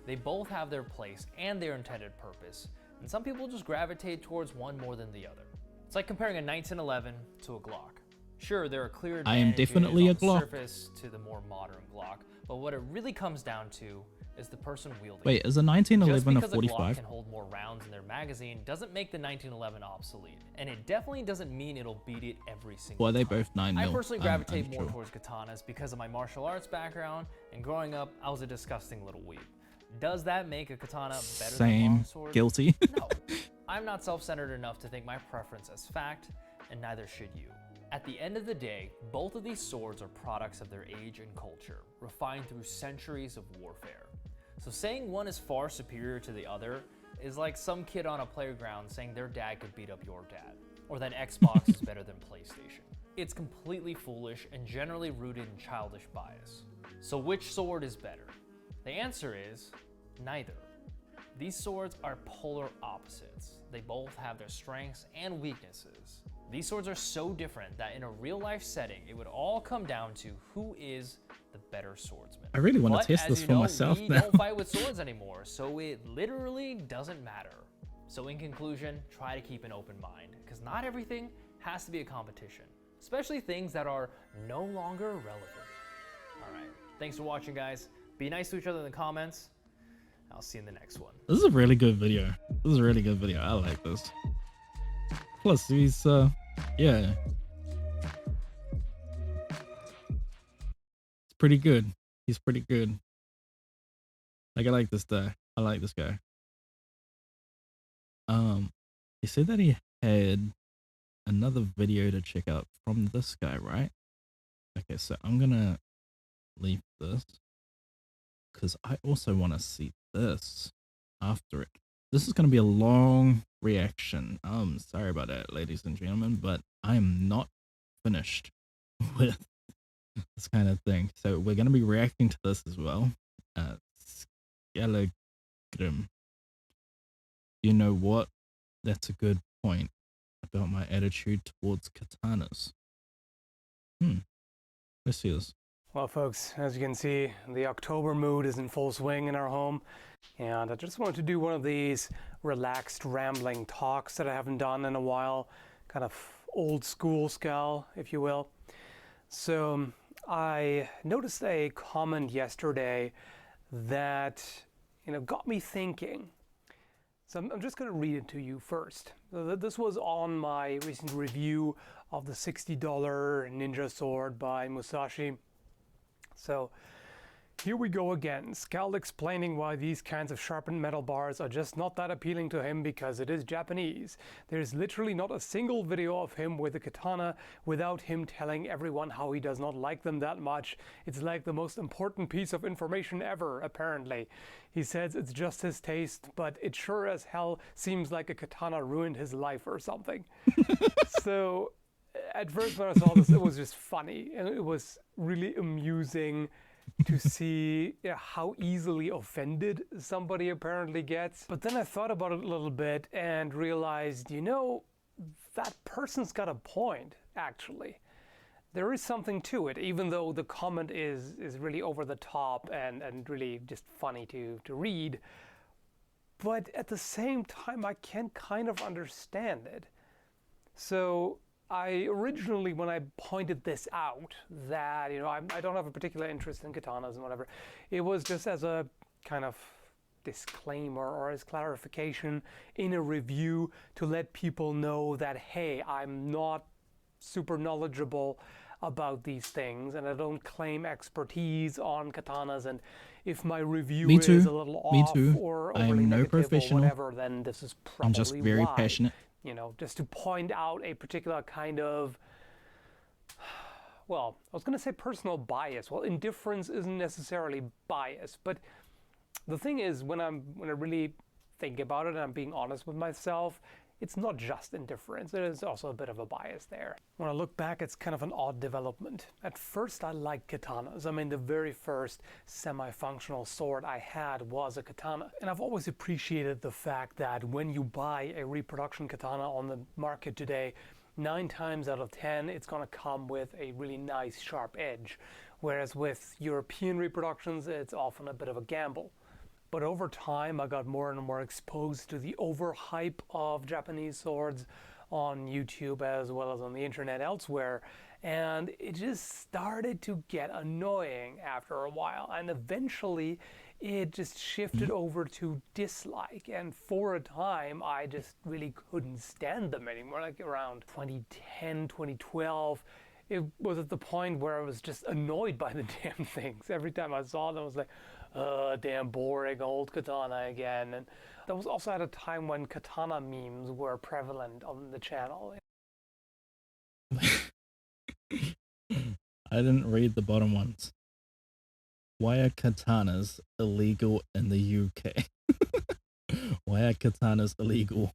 They both have their place and their intended purpose, and some people just gravitate towards one more than the other. It's like comparing a 1911 to a Glock. Sure, there are clear I am advantages definitely a on the Glock. surface to the more modern Glock, but what it really comes down to is the person wielding it. Wait, is a Just 1911 a because a Glock 45? can hold more rounds in their magazine doesn't make the 1911 obsolete, and it definitely doesn't mean it'll beat it every single Well, they time. both 9 I mil. personally I'm gravitate more sure. towards katanas because of my martial arts background, and growing up, I was a disgusting little weeb. Does that make a katana better than a Same. long sword? Guilty. No. I'm not self-centered enough to think my preference as fact, and neither should you. At the end of the day, both of these swords are products of their age and culture, refined through centuries of warfare. So saying one is far superior to the other is like some kid on a playground saying their dad could beat up your dad, or that Xbox is better than PlayStation. It's completely foolish and generally rooted in childish bias. So which sword is better? The answer is neither. These swords are polar opposites. They both have their strengths and weaknesses. These swords are so different that in a real life setting, it would all come down to who is the better swordsman. I really want But to test as this you for know, myself we now. don't fight with swords anymore, so it literally doesn't matter. So in conclusion, try to keep an open mind, because not everything has to be a competition, especially things that are no longer relevant. All right, thanks for watching, guys. Be nice to each other in the comments. I'll see you in the next one. This is a really good video. This is a really good video. I like this. Plus, he's, yeah. It's pretty good. He's pretty good. Like, I like this guy. I like this guy. He said that he had another video to check out from this guy, right? Okay, so I'm gonna leave this because I also want to see this after it. This is going to be a long reaction. Sorry about that, ladies and gentlemen, but I am not finished with this kind of thing. So we're going to be reacting to this as well. Skellagrim. You know what? That's a good point about my attitude towards katanas. Let's see this. Well, folks, as you can see, the October mood is in full swing in our home, and I just wanted to do one of these relaxed, rambling talks that I haven't done in a while, kind of old school style, if you will. So I noticed a comment yesterday that, got me thinking. So I'm just going to read it to you first. So this was on my recent review of the $60 ninja sword by Musashi. So here we go again. Scal explaining why these kinds of sharpened metal bars are just not that appealing to him because it is Japanese. There's literally not a single video of him with a katana without him telling everyone how he does not like them that much. It's like the most important piece of information ever, apparently. He says it's just his taste, but it sure as hell seems like a katana ruined his life or something. So at first when I saw this, it was just funny, and it was really amusing to see how easily offended somebody apparently gets. But then I thought about it a little bit and realized, that person's got a point, actually. There is something to it, even though the comment is really over the top and really just funny to read. But at the same time, I can kind of understand it. So I originally, when I pointed this out, that, I don't have a particular interest in katanas and whatever, it was just as a kind of disclaimer or as clarification in a review to let people know that, hey, I'm not super knowledgeable about these things and I don't claim expertise on katanas, and if my review is a little off or overly negative or whatever, then this is probably I'm just very why. passionate. Just to point out a particular kind of, well, I was going to say personal bias. Well, indifference isn't necessarily bias, but the thing is, when I really think about it and I'm being honest with myself, it's not just indifference. There is also a bit of a bias there. When I look back, it's kind of an odd development. At first, I liked katanas. I mean, the very first semi-functional sword I had was a katana. And I've always appreciated the fact that when you buy a reproduction katana on the market today, 9 times out of 10 it's going to come with a really nice sharp edge, whereas with European reproductions it's often a bit of a gamble. But over time I got more and more exposed to the overhype of Japanese swords on YouTube as well as on the internet elsewhere, and it just started to get annoying after a while, and eventually it just shifted over to dislike, and for a time I just really couldn't stand them anymore. Like around 2010, 2012, it was at the point where I was just annoyed by the damn things. Every time I saw them I was like, damn boring old katana again. And that was also at a time when katana memes were prevalent on the channel. I didn't read the bottom ones. Why are katanas illegal in the UK? Why are katanas illegal?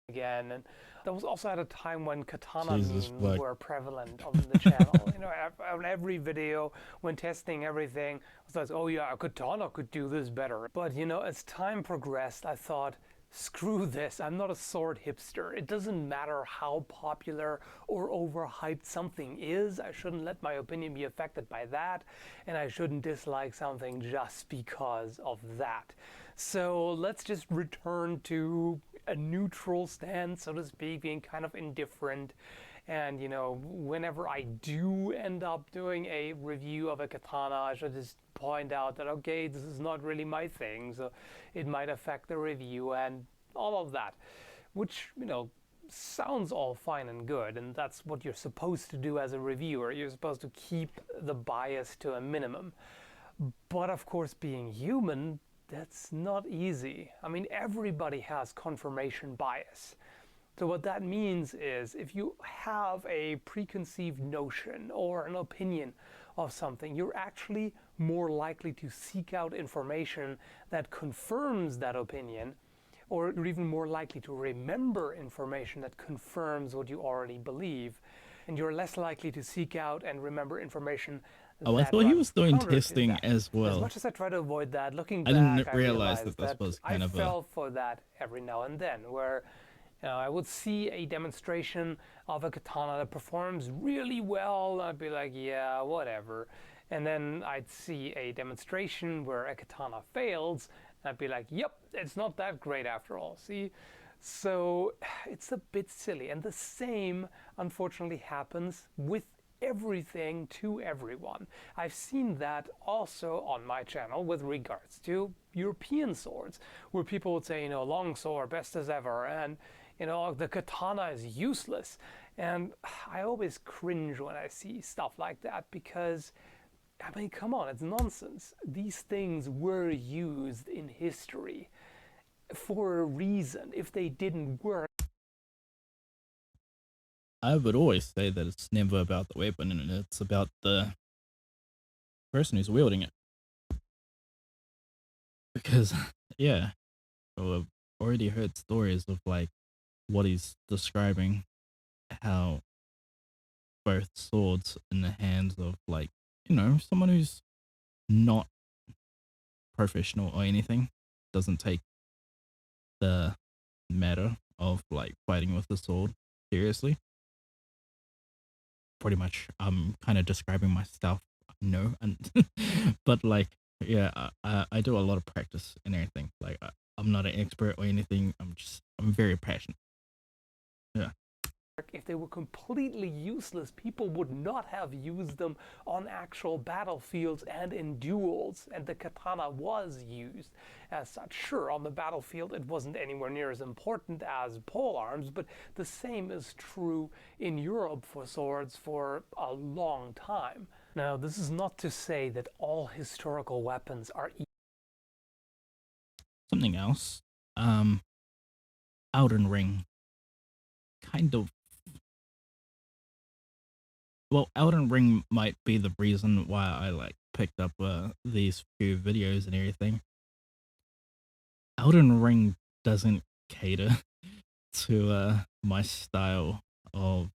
Again, and that was also at a time when katana Jesus memes fuck. were prevalent on the channel. You know, on every video when testing everything, I was like, oh yeah, a katana could do this better. But you know, as time progressed, I thought, screw this, I'm not a sword hipster. It doesn't matter how popular or overhyped something is. I shouldn't let my opinion be affected by that, and I shouldn't dislike something just because of that. So let's just return to a neutral stance, so to speak, being kind of indifferent. And you know, whenever I do end up doing a review of a katana, I should just point out that, okay, this is not really my thing, so it might affect the review and all of that, which, you know, sounds all fine and good, and that's what you're supposed to do as a reviewer. You're supposed to keep the bias to a minimum. But of course, being human, that's not easy. I mean, everybody has confirmation bias. So what that means is, if you have a preconceived notion or an opinion of something, you're actually more likely to seek out information that confirms that opinion, or you're even more likely to remember information that confirms what you already believe, and you're less likely to seek out and remember information Oh, I that thought he runs was doing counter to testing that. as As well. much as I try to avoid that, looking I back, didn't I realize realized that this was kind I of fell for that every now and then, where I would see a demonstration of a katana that performs really well, and I'd be like, yeah, whatever. And then I'd see a demonstration where a katana fails, and I'd be like, yep, it's not that great after all, see? So it's a bit silly, and the same unfortunately happens with everything to everyone. I've seen that also on my channel with regards to European swords, where people would say, you know, long sword, best as ever, and you know, the katana is useless. And I always cringe when I see stuff like that, because I mean, come on, it's nonsense. These things were used in history for a reason. If they didn't work, I would always say that it's never about the weapon, and it's about the person who's wielding it. Because, yeah, I've already heard stories of like what he's describing, how both swords in the hands of, like, you know, someone who's not professional or anything, doesn't take the matter of like fighting with the sword seriously. Pretty much, I'm kind of describing myself, no, and but like, yeah, I do a lot of practice and everything. Like, I'm not an expert or anything. I'm very passionate. Yeah. if they were completely useless, people would not have used them on actual battlefields and in duels, and the katana was used as such. Sure, on the battlefield it wasn't anywhere near as important as pole arms, but the same is true in Europe for swords for a long time. Now, this is not to say that all historical weapons are Something else, Elden Ring, kind of. Well, Elden Ring might be the reason why I like picked up these few videos and everything. Elden Ring doesn't cater to my style of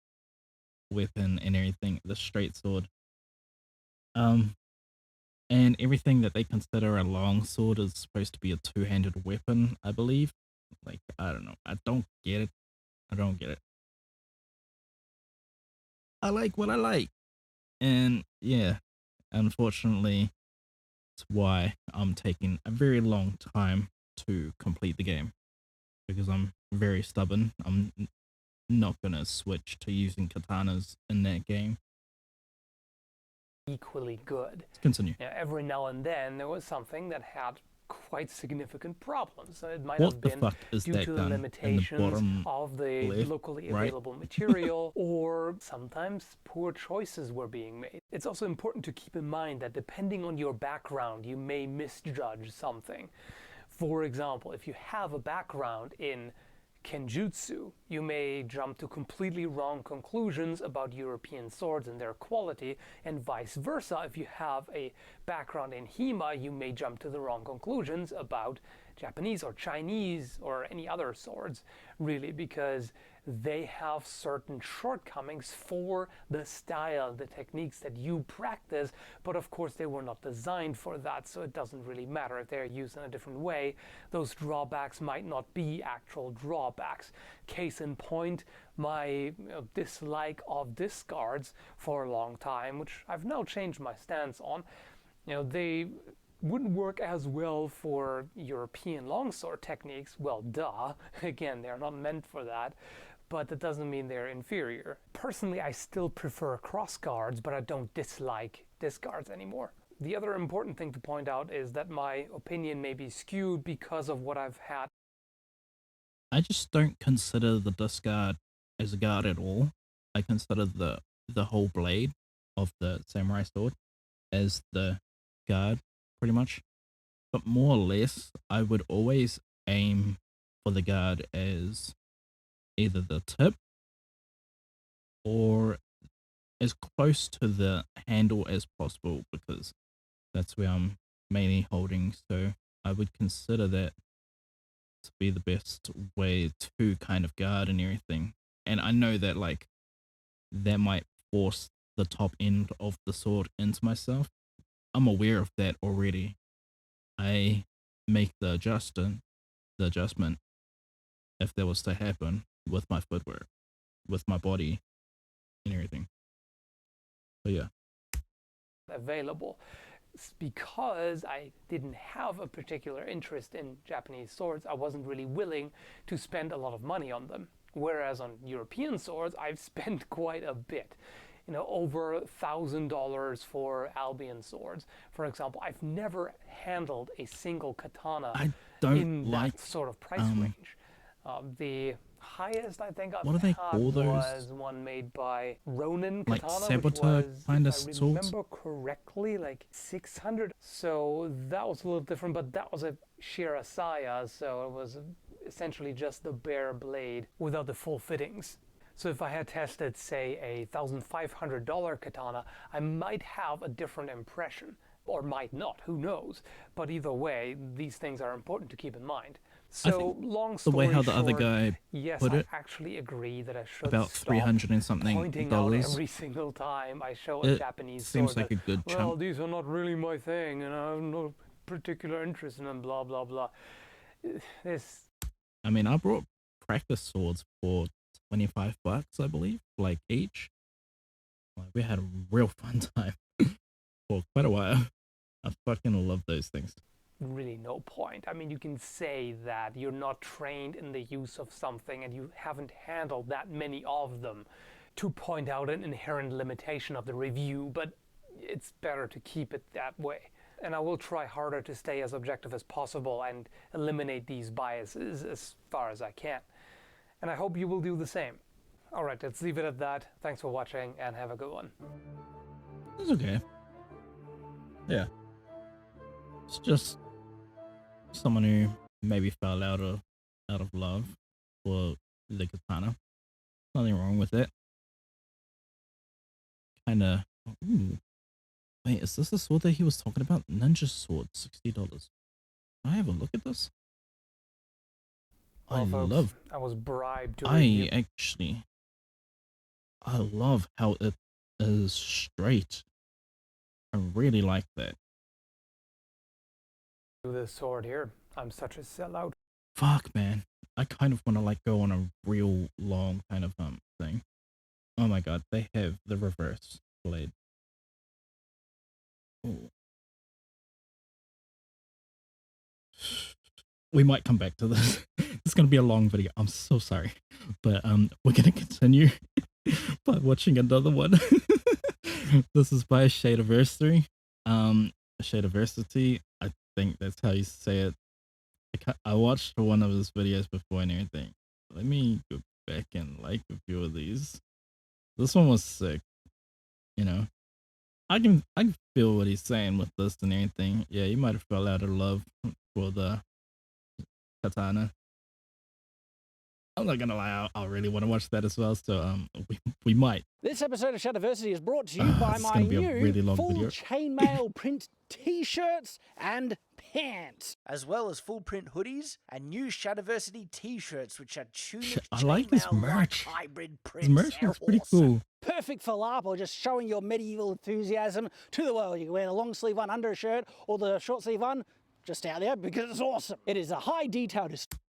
weapon and everything, the straight sword. And everything that they consider a long sword is supposed to be a two-handed weapon, I believe. Like, I don't know. I don't get it. I like what I like. And yeah, unfortunately, it's why I'm taking a very long time to complete the game because I'm very stubborn. I'm not gonna switch to using katanas in that game. Equally good. Let's continue. Now, every now and then there was something that had quite significant problems. It might What have the been fuck is due that to the gun in the limitations bottom of the left, locally right? available material, or sometimes poor choices were being made. It's also important to keep in mind that depending on your background, you may misjudge something. For example, if you have a background in Kenjutsu, you may jump to completely wrong conclusions about European swords and their quality, and vice versa. If you have a background in HEMA, you may jump to the wrong conclusions about Japanese or Chinese or any other swords, really, because they have certain shortcomings for the style, the techniques that you practice, but of course they were not designed for that, so it doesn't really matter if they're used in a different way. Those drawbacks might not be actual drawbacks. Case in point, my dislike of discards for a long time, which I've now changed my stance on. They wouldn't work as well for European longsword techniques. Well, duh. Again, they're not meant for that. But that doesn't mean they're inferior. Personally, I still prefer crossguards, but I don't dislike discards anymore. The other important thing to point out is that my opinion may be skewed because of what I've had. I just don't consider the discard as a guard at all. I consider the whole blade of the samurai sword as the guard, pretty much. But more or less, I would always aim for the guard as either the tip or as close to the handle as possible because that's where I'm mainly holding. So I would consider that to be the best way to kind of guard and everything. And I know that like that might force the top end of the sword into myself. I'm aware of that already. I make the adjustment if that was to happen with my footwear, with my body and everything. So yeah. Available. Because I didn't have a particular interest in Japanese swords, I wasn't really willing to spend a lot of money on them. Whereas on European swords, I've spent quite a bit. Over $1,000 for Albion swords. For example, I've never handled a single katana I don't in like that sort of price range. The highest I think I've what do they had call those? was one made by Ronin Like Katana, which saboteur was, kind if of I swords? remember correctly, like 600. So that was a little different, but that was a Shirasaya, so it was essentially just the bare blade without the full fittings. So if I had tested, say, a $1,500 katana, I might have a different impression, or might not, who knows. But either way, these things are important to keep in mind. So, long The way story how the other short, guy yes, put I it, actually agree that I should about stop 300 and something pointing out dollars, every single time I show a it Japanese seems sword like that, a good well, chunk. these are not really my thing, and I have no particular interest in them, blah, blah, blah. This I mean, I brought practice swords for $25, I believe, like each. Like, we had a real fun time for quite a while. I fucking love those things. really no point. I mean, you can say that you're not trained in the use of something and you haven't handled that many of them to point out an inherent limitation of the review, but it's better to keep it that way. And I will try harder to stay as objective as possible and eliminate these biases as far as I can. And I hope you will do the same. Alright, let's leave it at that. Thanks for watching and have a good one. It's okay. Yeah. It's just someone who maybe fell out of love for the katana. Nothing wrong with it. Kinda. Ooh. Wait, is this the sword that he was talking about? Ninja sword, $60. Can I have a look at this? Well, I folks, love. I was bribed to I review. actually. I love how it is straight. I really like that. This sword here. I'm such a sellout. Fuck, man. I kind of want to like go on a real long kind of thing. Oh my god, they have the reverse blade. Ooh. We might come back to this. It's gonna be a long video. I'm so sorry, but we're gonna continue by watching another one. This is by Shadeversity. Shadeversity. I think that's how you say it. I watched one of his videos before and everything. Let me go back and like a few of these. This one was sick. You know, I can feel what he's saying with this and everything. Yeah, he might have fell out of love for the katana. I'm not gonna lie, I really want to watch that as well. So we might. This episode of Shadowversity is brought to you by It's my gonna be a new really long full video. chainmail print t-shirts and pants. As well as full print hoodies and new Shadowversity t-shirts, which are tunic I like his chainmail-like merch. hybrid His prints. merch They're looks pretty awesome. cool. Perfect for LARP or just showing your medieval enthusiasm to the world. You can wear the long sleeve one under a shirt or the short sleeve one just out there because it's awesome. It is a high detail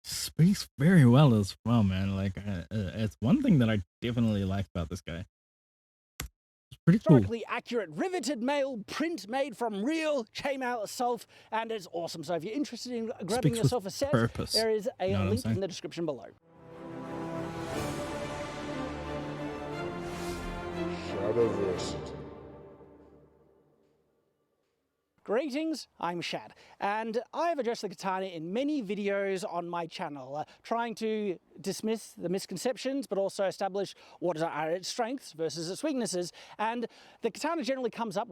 Speaks very well as well, man. Like it's one thing that I definitely like about this guy. It's pretty cool. historically accurate riveted mail print made from real chainmail itself, and it's awesome. So if you're interested in grabbing Speaks with yourself a set, purpose. there is a You know what I'm link saying? in the description below. Shadowversity. Greetings, I'm Shad, and I have addressed the katana in many videos on my channel, trying to dismiss the misconceptions, but also establish what are its strengths versus its weaknesses. And the katana generally comes up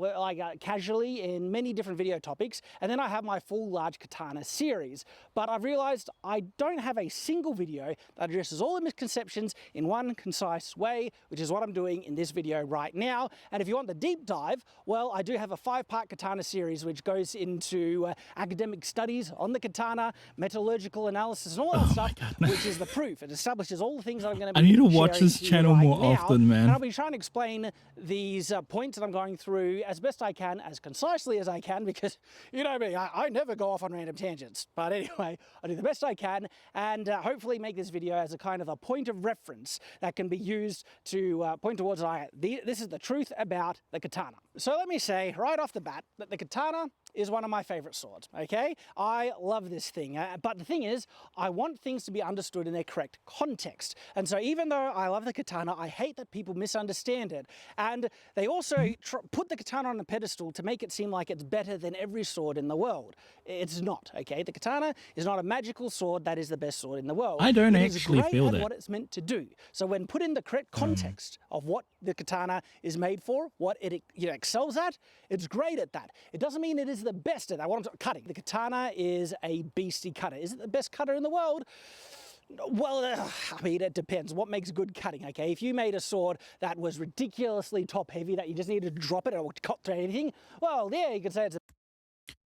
casually in many different video topics, and then I have my full large katana series. But I've realized I don't have a single video that addresses all the misconceptions in one concise way, which is what I'm doing in this video right now. And if you want the deep dive, well, I do have a 5-part katana series which goes into academic studies on the katana, metallurgical analysis, and all that stuff, which is the proof. It establishes all the things that I'm going to be I need to watch sharing this to you channel right more now. often, man. And I'll be trying to explain these points that I'm going through as best I can, as concisely as I can, because you know me, I never go off on random tangents. But anyway, I do the best I can, and hopefully make this video as a kind of a point of reference that can be used to point towards this is the truth about the katana. So let me say right off the bat that the katana is one of my favorite swords, okay? I love this thing, but the thing is, I want things to be understood in their correct context. And so even though I love the katana, I hate that people misunderstand it. And they also put the katana on a pedestal to make it seem like it's better than every sword in the world. It's not, okay? The katana is not a magical sword that is the best sword in the world. I don't It is actually great feel at that. what it's meant to do. So when put in the correct context of what the katana is made for, what it excels at, it's great at that. It doesn't mean it is the best at that. What I'm cutting. The katana is a beastie cutter. Is it the best cutter in the world? Well, I mean, it depends. What makes good cutting, okay? If you made a sword that was ridiculously top-heavy, that you just needed to drop it and it would cut through anything, well, yeah, you could say it's a...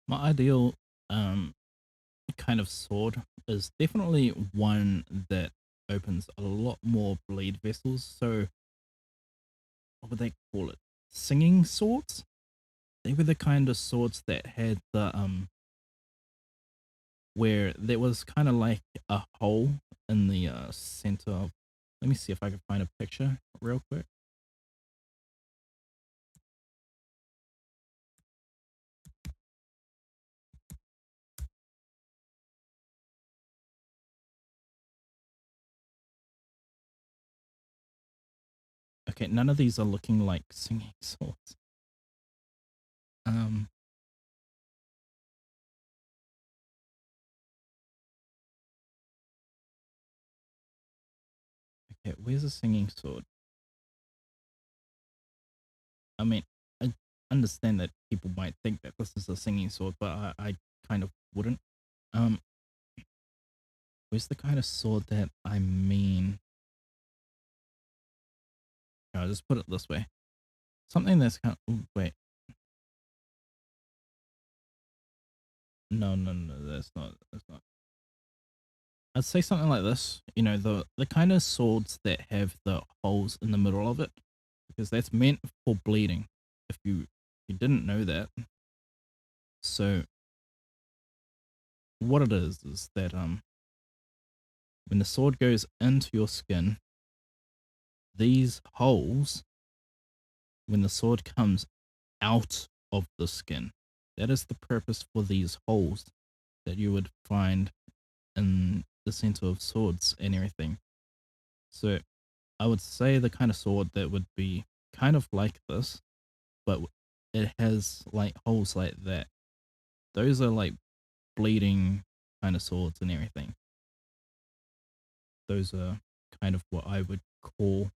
My ideal kind of sword is definitely one that opens a lot more blade vessels. So what would they call it? Singing swords? They were the kind of swords that had the where there was kind of like a hole in the center of. Let me see if I can find a picture real quick. Okay, none of these are looking like singing swords. Okay, where's a singing sword? I mean, I understand that people might think that this is a singing sword, but I kind of wouldn't. Where's the kind of sword that I mean? I'll just put it this way. Something that's kind of, wait. No, that's not. I'd say something like this. You know, the kind of swords that have the holes in the middle of it, because that's meant for bleeding. If you didn't know that. So what it is that when the sword goes into your skin, these holes, when the sword comes out of the skin, that is the purpose for these holes that you would find in the center of swords and everything. So I would say the kind of sword that would be kind of like this, but it has like holes like that. Those are like bleeding kind of swords and everything. Those are kind of what I would call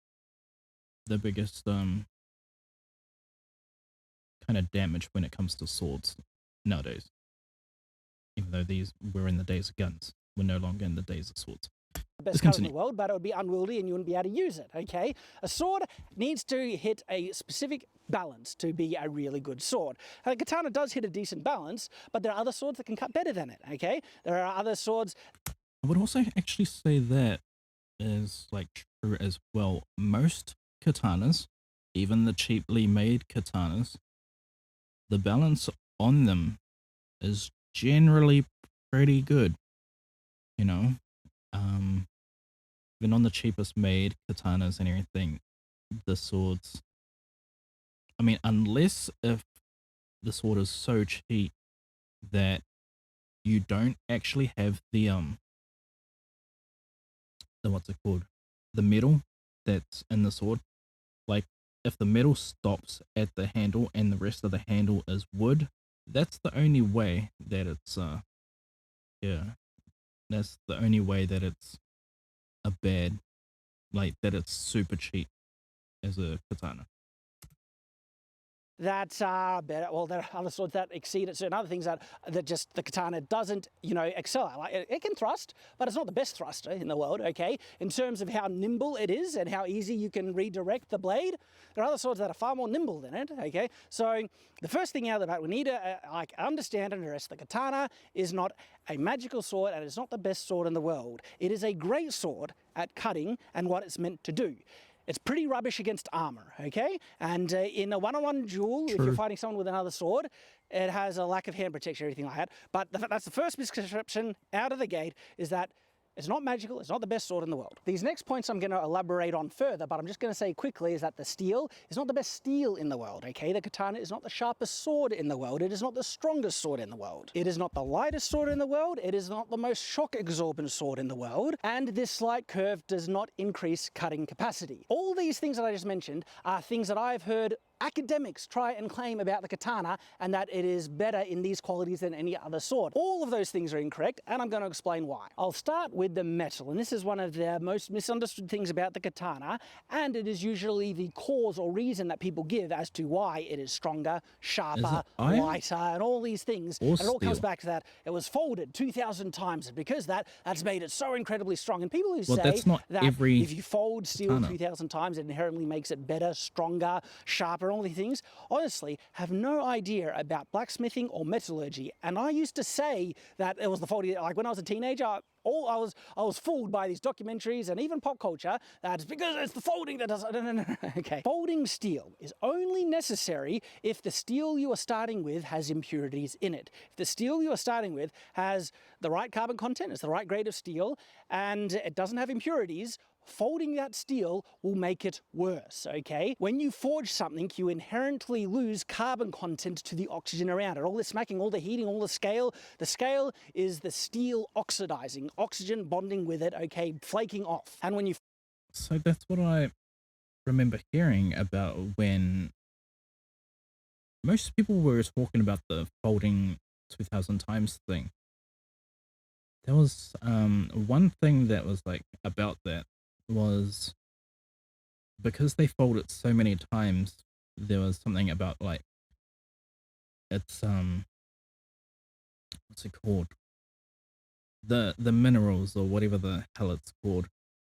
the biggest kind of damage when it comes to swords nowadays. Even though these were in the days of guns, we're no longer in the days of swords. The best Let's card in the continue. world, but it would be unwieldy and you wouldn't be able to use it, okay? A sword needs to hit a specific balance to be a really good sword. A katana does hit a decent balance, but there are other swords that can cut better than it, okay? There are other swords. I would also actually say that is like true as well. Most katanas, even the cheaply made katanas, the balance on them is generally pretty good. You know, even on the cheapest made katanas and everything, the swords. I mean, unless if the sword is so cheap that you don't actually have the what's it called, the metal that's in the sword. Like if the metal stops at the handle and the rest of the handle is wood, that's the only way that it's yeah, that's the only way that it's a bad, like that it's super cheap as a katana. That are better. Well, there are other swords that exceed it. Certain other things that just the katana doesn't, excel at. Like it can thrust, but it's not the best thruster in the world. Okay, in terms of how nimble it is and how easy you can redirect the blade, there are other swords that are far more nimble than it. Okay, so the first thing out of that, we need to understand and address the katana is not a magical sword and it's not the best sword in the world. It is a great sword at cutting and what it's meant to do. It's pretty rubbish against armor, okay? And in a one-on-one duel, if you're fighting someone with another sword, it has a lack of hand protection, everything like that. But that's the first misconception out of the gate, is that it's not magical, it's not the best sword in the world. These next points I'm going to elaborate on further, but I'm just going to say quickly is that the steel is not the best steel in the world, okay? The katana is not the sharpest sword in the world. It is not the strongest sword in the world. It is not the lightest sword in the world. It is not the most shock-absorbent sword in the world. And this slight curve does not increase cutting capacity. All these things that I just mentioned are things that I've heard academics try and claim about the katana and that it is better in these qualities than any other sword. All of those things are incorrect, and I'm going to explain why. I'll start with the metal, and this is one of the most misunderstood things about the katana, and it is usually the cause or reason that people give as to why it is stronger, sharper, lighter, and all these things. And it all comes back to that it was folded 2,000 times, and because that's made it so incredibly strong. And people who say that's not that every if you fold steel katana 2,000 times, it inherently makes it better, stronger, sharper, all these things, honestly have no idea about blacksmithing or metallurgy. And I used to say that it was the folding, like when I was a teenager, I was fooled by these documentaries and even pop culture that it's because it's the folding that does it. No. Okay. Folding steel is only necessary if the steel you are starting with has impurities in it. If the steel you are starting with has the right carbon content, it's the right grade of steel, and it doesn't have impurities, folding that steel will make it worse, okay? When you forge something, you inherently lose carbon content to the oxygen around it. All the smacking, all the heating, all the scale is the steel oxidizing, oxygen bonding with it, okay, flaking off. And when you... So that's what I remember hearing about when most people were talking about the folding 2,000 times thing. There was one thing that was like about that was because they fold it so many times, there was something about like it's what's it called? The minerals or whatever the hell it's called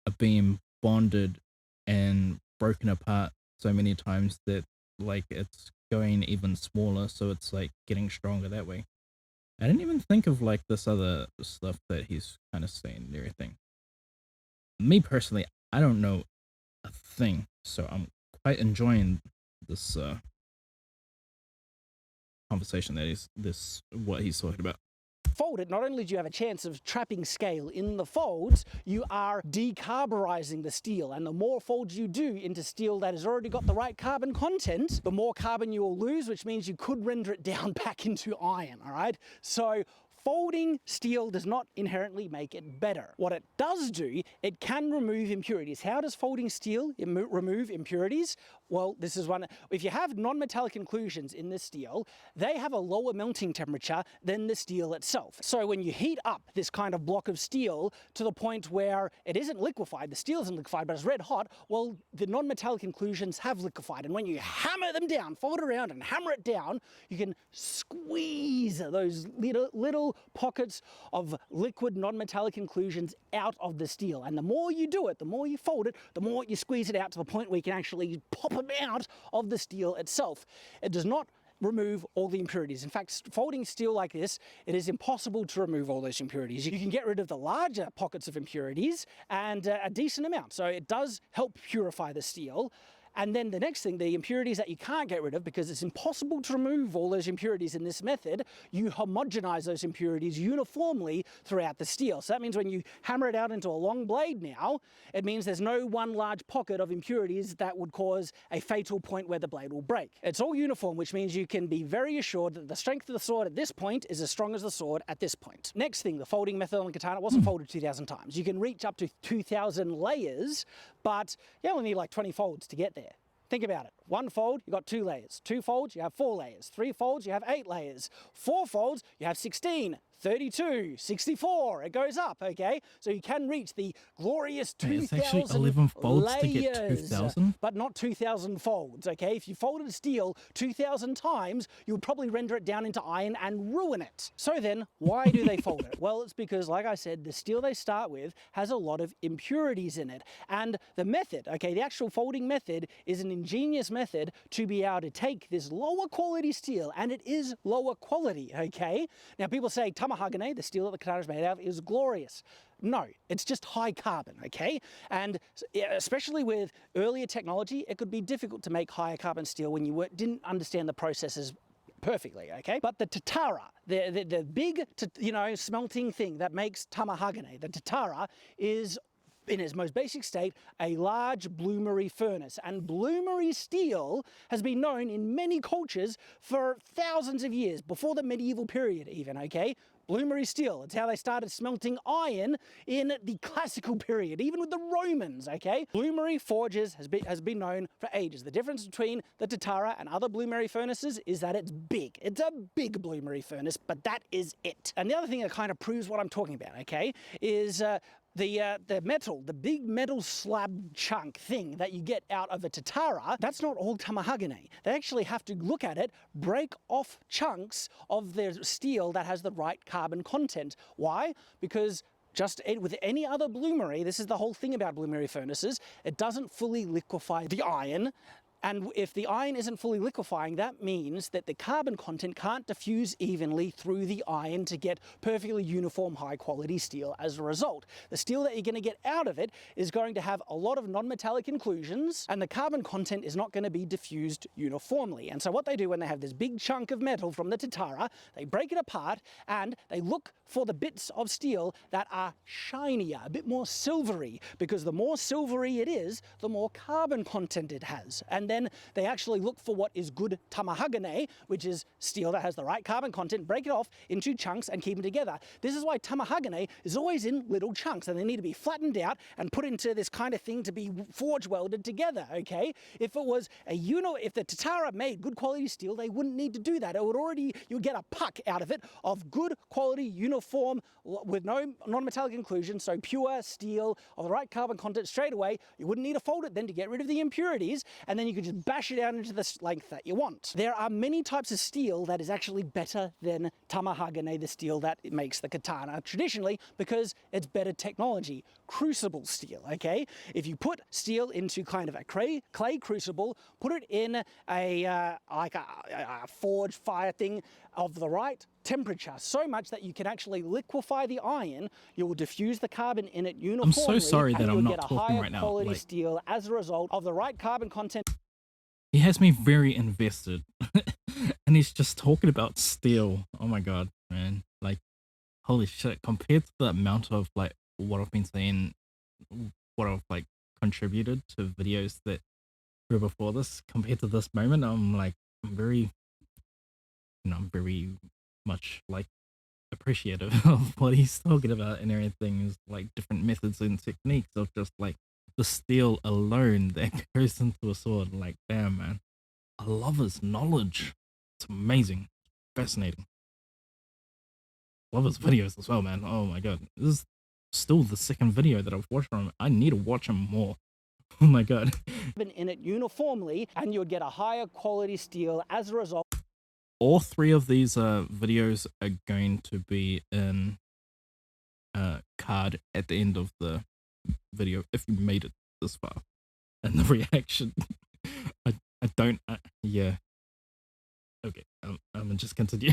are being bonded and broken apart so many times that like it's going even smaller, so it's like getting stronger that way. I didn't even think of like this other stuff that he's kind of saying and everything. Me personally, I don't know a thing, so I'm quite enjoying this conversation that what he's talking about. fold it, not only do you have a chance of trapping scale in the folds, you are decarburizing the steel. And the more folds you do into steel that has already got the right carbon content, the more carbon you will lose, which means you could render it down back into iron, all right? So folding steel does not inherently make it better. What it does do, it can remove impurities. How does folding steel remove impurities? Well, this is one. If you have non-metallic inclusions in this steel, they have a lower melting temperature than the steel itself. So when you heat up this kind of block of steel to the point where it isn't liquefied, the steel isn't liquefied, but it's red hot, well, the non-metallic inclusions have liquefied. And when you hammer them down, fold it around and hammer it down, you can squeeze those little pockets of liquid non-metallic inclusions out of the steel. And the more you do it, the more you fold it, the more you squeeze it out to the point where you can actually pop them out of the steel itself. It does not remove all the impurities. In fact, folding steel like this, it is impossible to remove all those impurities. You can get rid of the larger pockets of impurities and a decent amount. So it does help purify the steel. And then the next thing, the impurities that you can't get rid of, because it's impossible to remove all those impurities in this method, you homogenize those impurities uniformly throughout the steel. So that means when you hammer it out into a long blade now, it means there's no one large pocket of impurities that would cause a fatal point where the blade will break. It's all uniform, which means you can be very assured that the strength of the sword at this point is as strong as the sword at this point. Next thing, the folding method on the katana wasn't folded 2,000 times. You can reach up to 2,000 layers, but you only need like 20 folds to get there. Think about it. One fold, you got 2 layers. 2 folds, you have 4 layers. 3 folds, you have 8 layers. 4 folds, you have 16, 32, 64. It goes up, okay? So you can reach the glorious 2,000 It's actually 11 folds layers, to get 2,000? but not 2,000 folds, okay? If you folded steel 2,000 times, you would probably render it down into iron and ruin it. So then, why do they fold it? Well, it's because, like I said, the steel they start with has a lot of impurities in it. And the method, okay, the actual folding method is an ingenious method to be able to take this lower quality steel, and it is lower quality, okay? Now, people say tamahagane, the steel that the katana is made out of, is glorious. No, it's just high carbon, okay? And especially with earlier technology, it could be difficult to make higher carbon steel when you didn't understand the processes perfectly, okay? But the tatara, the big, smelting thing that makes tamahagane, the tatara, is in its most basic state, a large bloomery furnace. And bloomery steel has been known in many cultures for thousands of years, before the medieval period even, okay? Bloomery steel, it's how they started smelting iron in the classical period, even with the Romans, okay? Bloomery forges has been known for ages. The difference between the Tatara and other bloomery furnaces is that it's big. It's a big bloomery furnace, but that is it. And the other thing that kind of proves what I'm talking about, okay, is the metal, the big metal slab chunk thing that you get out of a tatara, that's not all tamahagane. They actually have to look at it, break off chunks of the steel that has the right carbon content. Why? Because just with any other bloomery, this is the whole thing about bloomery furnaces, it doesn't fully liquefy the iron. And if the iron isn't fully liquefying, that means that the carbon content can't diffuse evenly through the iron to get perfectly uniform high quality steel as a result. The steel that you're going to get out of it is going to have a lot of non-metallic inclusions, and the carbon content is not going to be diffused uniformly. And so what they do when they have this big chunk of metal from the tatara, they break it apart and they look for the bits of steel that are shinier, a bit more silvery, because the more silvery it is, the more carbon content it has. And then they actually look for what is good tamahagane, which is steel that has the right carbon content, break it off into chunks and keep them together. This is why tamahagane is always in little chunks, and they need to be flattened out and put into this kind of thing to be forge welded together, okay? If it was if the tatara made good quality steel, they wouldn't need to do that. It would already, you'd get a puck out of it of good quality, uniform, with no non-metallic inclusion, so pure steel of the right carbon content straight away. You wouldn't need to fold it then to get rid of the impurities, and then you could just bash it out into the length that you want. There are many types of steel that is actually better than tamahagane, the steel that makes the katana traditionally, because it's better technology. Crucible steel, okay? If you put steel into kind of a clay crucible, put it in a forge fire thing of the right temperature, so much that you can actually liquefy the iron, you will diffuse the carbon in it uniformly. I'm so sorry that I'm not get a talking higher right now. quality steel as a result of the right carbon content. He has me very invested. And he's just talking about steel. Oh my god, man. Like, holy shit, compared to the amount of like what I've been saying, what I've like contributed to videos that were before this, compared to this moment, I'm like, I'm very, I'm very much like appreciative of what he's talking about and everything. Is like different methods and techniques of just like the steel alone that goes into a sword. Like, damn, man, I love his knowledge. It's amazing, fascinating. Love his videos as well, man. Oh my god, this is still the second video that I've watched from him. I need to watch him more. Oh my god. In it uniformly, and you would get a higher quality steel as a result. All three of these videos are going to be in card at the end of the video if you made it this far. And the reaction, I don't, yeah. Okay, I'm just continue.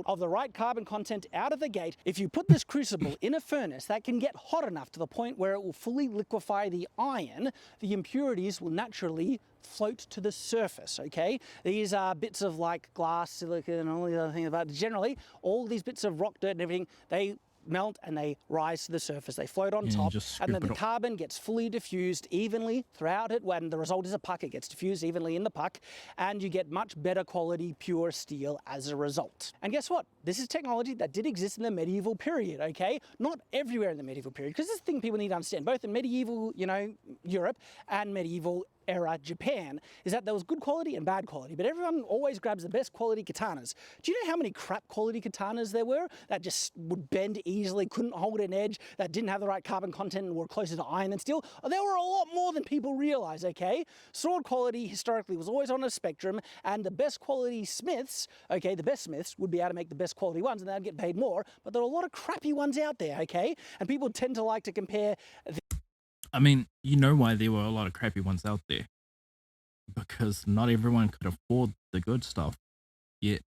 Of the right carbon content out of the gate, if you put this crucible in a furnace that can get hot enough to the point where it will fully liquefy the iron, the impurities will naturally float to the surface, okay? These are bits of like glass, silicon, and all the other things, but generally, all these bits of rock, dirt, and everything, they melt and they rise to the surface. They float on top, and then the carbon gets fully diffused evenly throughout it. When the result is a puck, it gets diffused evenly in the puck, and you get much better quality pure steel as a result. And guess what? This is technology that did exist in the medieval period, okay? Not everywhere in the medieval period, because this is the thing people need to understand, both in medieval, Europe and medieval era Japan, is that there was good quality and bad quality, but everyone always grabs the best quality katanas. Do you know how many crap quality katanas there were that just would bend easily, couldn't hold an edge, that didn't have the right carbon content and were closer to iron than steel? There were a lot more than people realize, okay? Sword quality historically was always on a spectrum, and the best quality smiths, okay, the best smiths would be able to make the best quality ones and they'd get paid more, but there are a lot of crappy ones out there, okay? And people tend to like to compare I mean, you know why there were a lot of crappy ones out there. Because not everyone could afford the good stuff, yet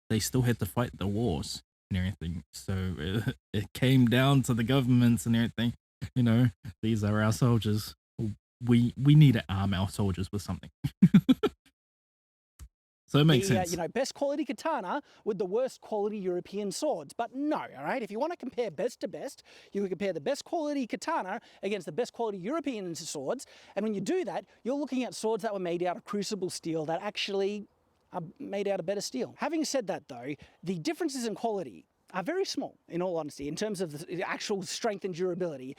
they still had to fight the wars and everything. So it came down to the governments and everything. These are our soldiers. We need to arm our soldiers with something. So it makes sense. Best quality katana with the worst quality European swords. But no, all right? If you want to compare best to best, you can compare the best quality katana against the best quality European swords. And when you do that, you're looking at swords that were made out of crucible steel that actually are made out of better steel. Having said that, though, the differences in quality are very small, in all honesty, in terms of the actual strength and durability.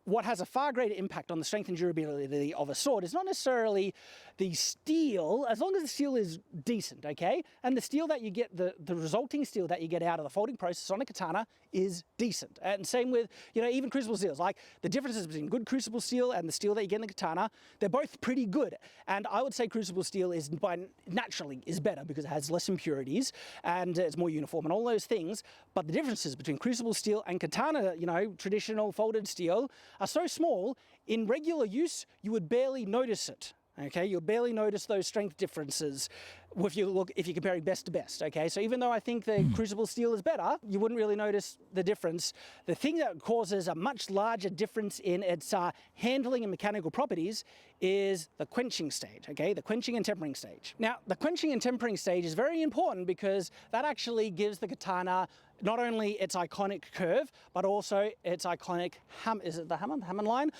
What has a far greater impact on the strength and durability of a sword is not necessarily the steel, as long as the steel is decent, okay? And the steel that you get, the resulting steel that you get out of the folding process on a katana is decent. And same with, even crucible steels. Like, the differences between good crucible steel and the steel that you get in the katana, they're both pretty good. And I would say crucible steel is naturally better because it has less impurities and it's more uniform and all those things. But the differences between crucible steel and katana, traditional folded steel, are so small, in regular use, you would barely notice it. Okay, you'll barely notice those strength differences if you're comparing best to best. Okay, so even though I think the crucible steel is better, you wouldn't really notice the difference. The thing that causes a much larger difference in its handling and mechanical properties is the quenching stage, okay? The quenching and tempering stage. Now, the quenching and tempering stage is very important because that actually gives the katana not only its iconic curve, but also its iconic Hammond line,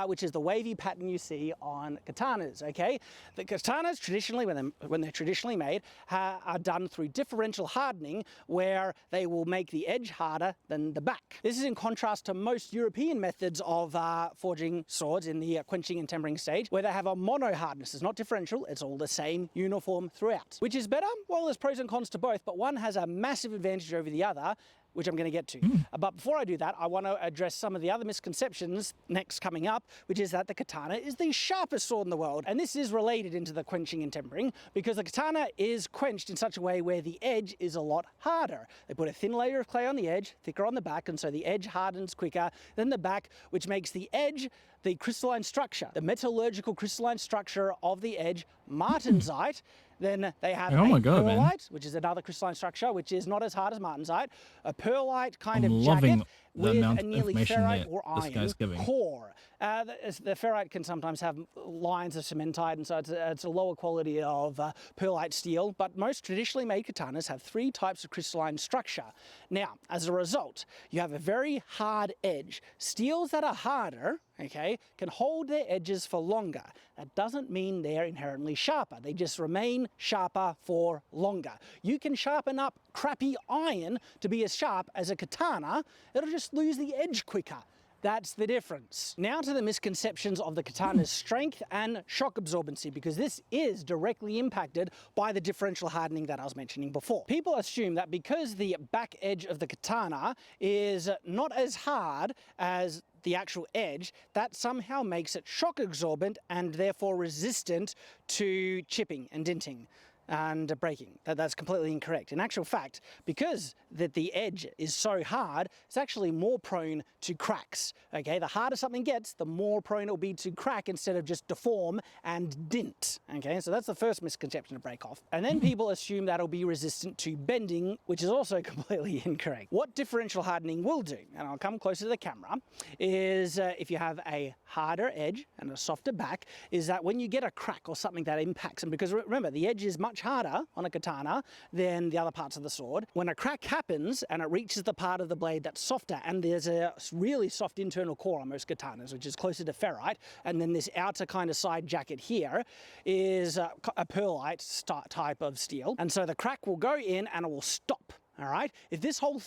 which is the wavy pattern you see on katanas, okay? The katanas traditionally, when they're traditionally made, are done through differential hardening, where they will make the edge harder than the back. This is in contrast to most European methods of forging swords in the quenching and tempering stage, where they have a mono hardness. It's not differential, it's all the same, uniform throughout. Which is better? Well, there's pros and cons to both, but one has a massive advantage over the other, which I'm going to get to. But before I do that, I want to address some of the other misconceptions next coming up, which is that the katana is the sharpest sword in the world. And this is related into the quenching and tempering, because the katana is quenched in such a way where the edge is a lot harder. They put a thin layer of clay on the edge, thicker on the back, and so the edge hardens quicker than the back, which makes the edge the crystalline structure, the metallurgical crystalline structure of the edge, martensite. Then they have pearlite, which is another crystalline structure, which is not as hard as martensite. A pearlite kind of jacket, the with amount a of nearly information ferrite that or this iron guy's giving. core. The ferrite can sometimes have lines of cementite, and so it's a lower quality of pearlite steel, but most traditionally made katanas have 3 types of crystalline structure. Now, as a result, you have a very hard edge. Steels that are harder, okay, can hold their edges for longer. That doesn't mean they're inherently sharper. They just remain sharper for longer. You can sharpen up crappy iron to be as sharp as a katana. It'll just lose the edge quicker. That's the difference. Now to the misconceptions of the katana's strength and shock absorbency, because this is directly impacted by the differential hardening that I was mentioning before. People assume that because the back edge of the katana is not as hard as the actual edge, that somehow makes it shock absorbent and therefore resistant to chipping and dinting and breaking. That's completely incorrect. In actual fact, because the edge is so hard, it's actually more prone to cracks. Okay, the harder something gets, the more prone it'll be to crack instead of just deform and dint. Okay, so that's the first misconception to break off. And then people assume that it'll be resistant to bending, which is also completely incorrect. What differential hardening will do, and I'll come closer to the camera, is if you have a harder edge and a softer back, is that when you get a crack or something that impacts them, because remember, the edge is much harder on a katana than the other parts of the sword. When a crack happens and it reaches the part of the blade that's softer, and there's a really soft internal core on most katanas, which is closer to ferrite, and then this outer kind of side jacket here is a pearlite type of steel, and so the crack will go in and it will stop. All right, if this whole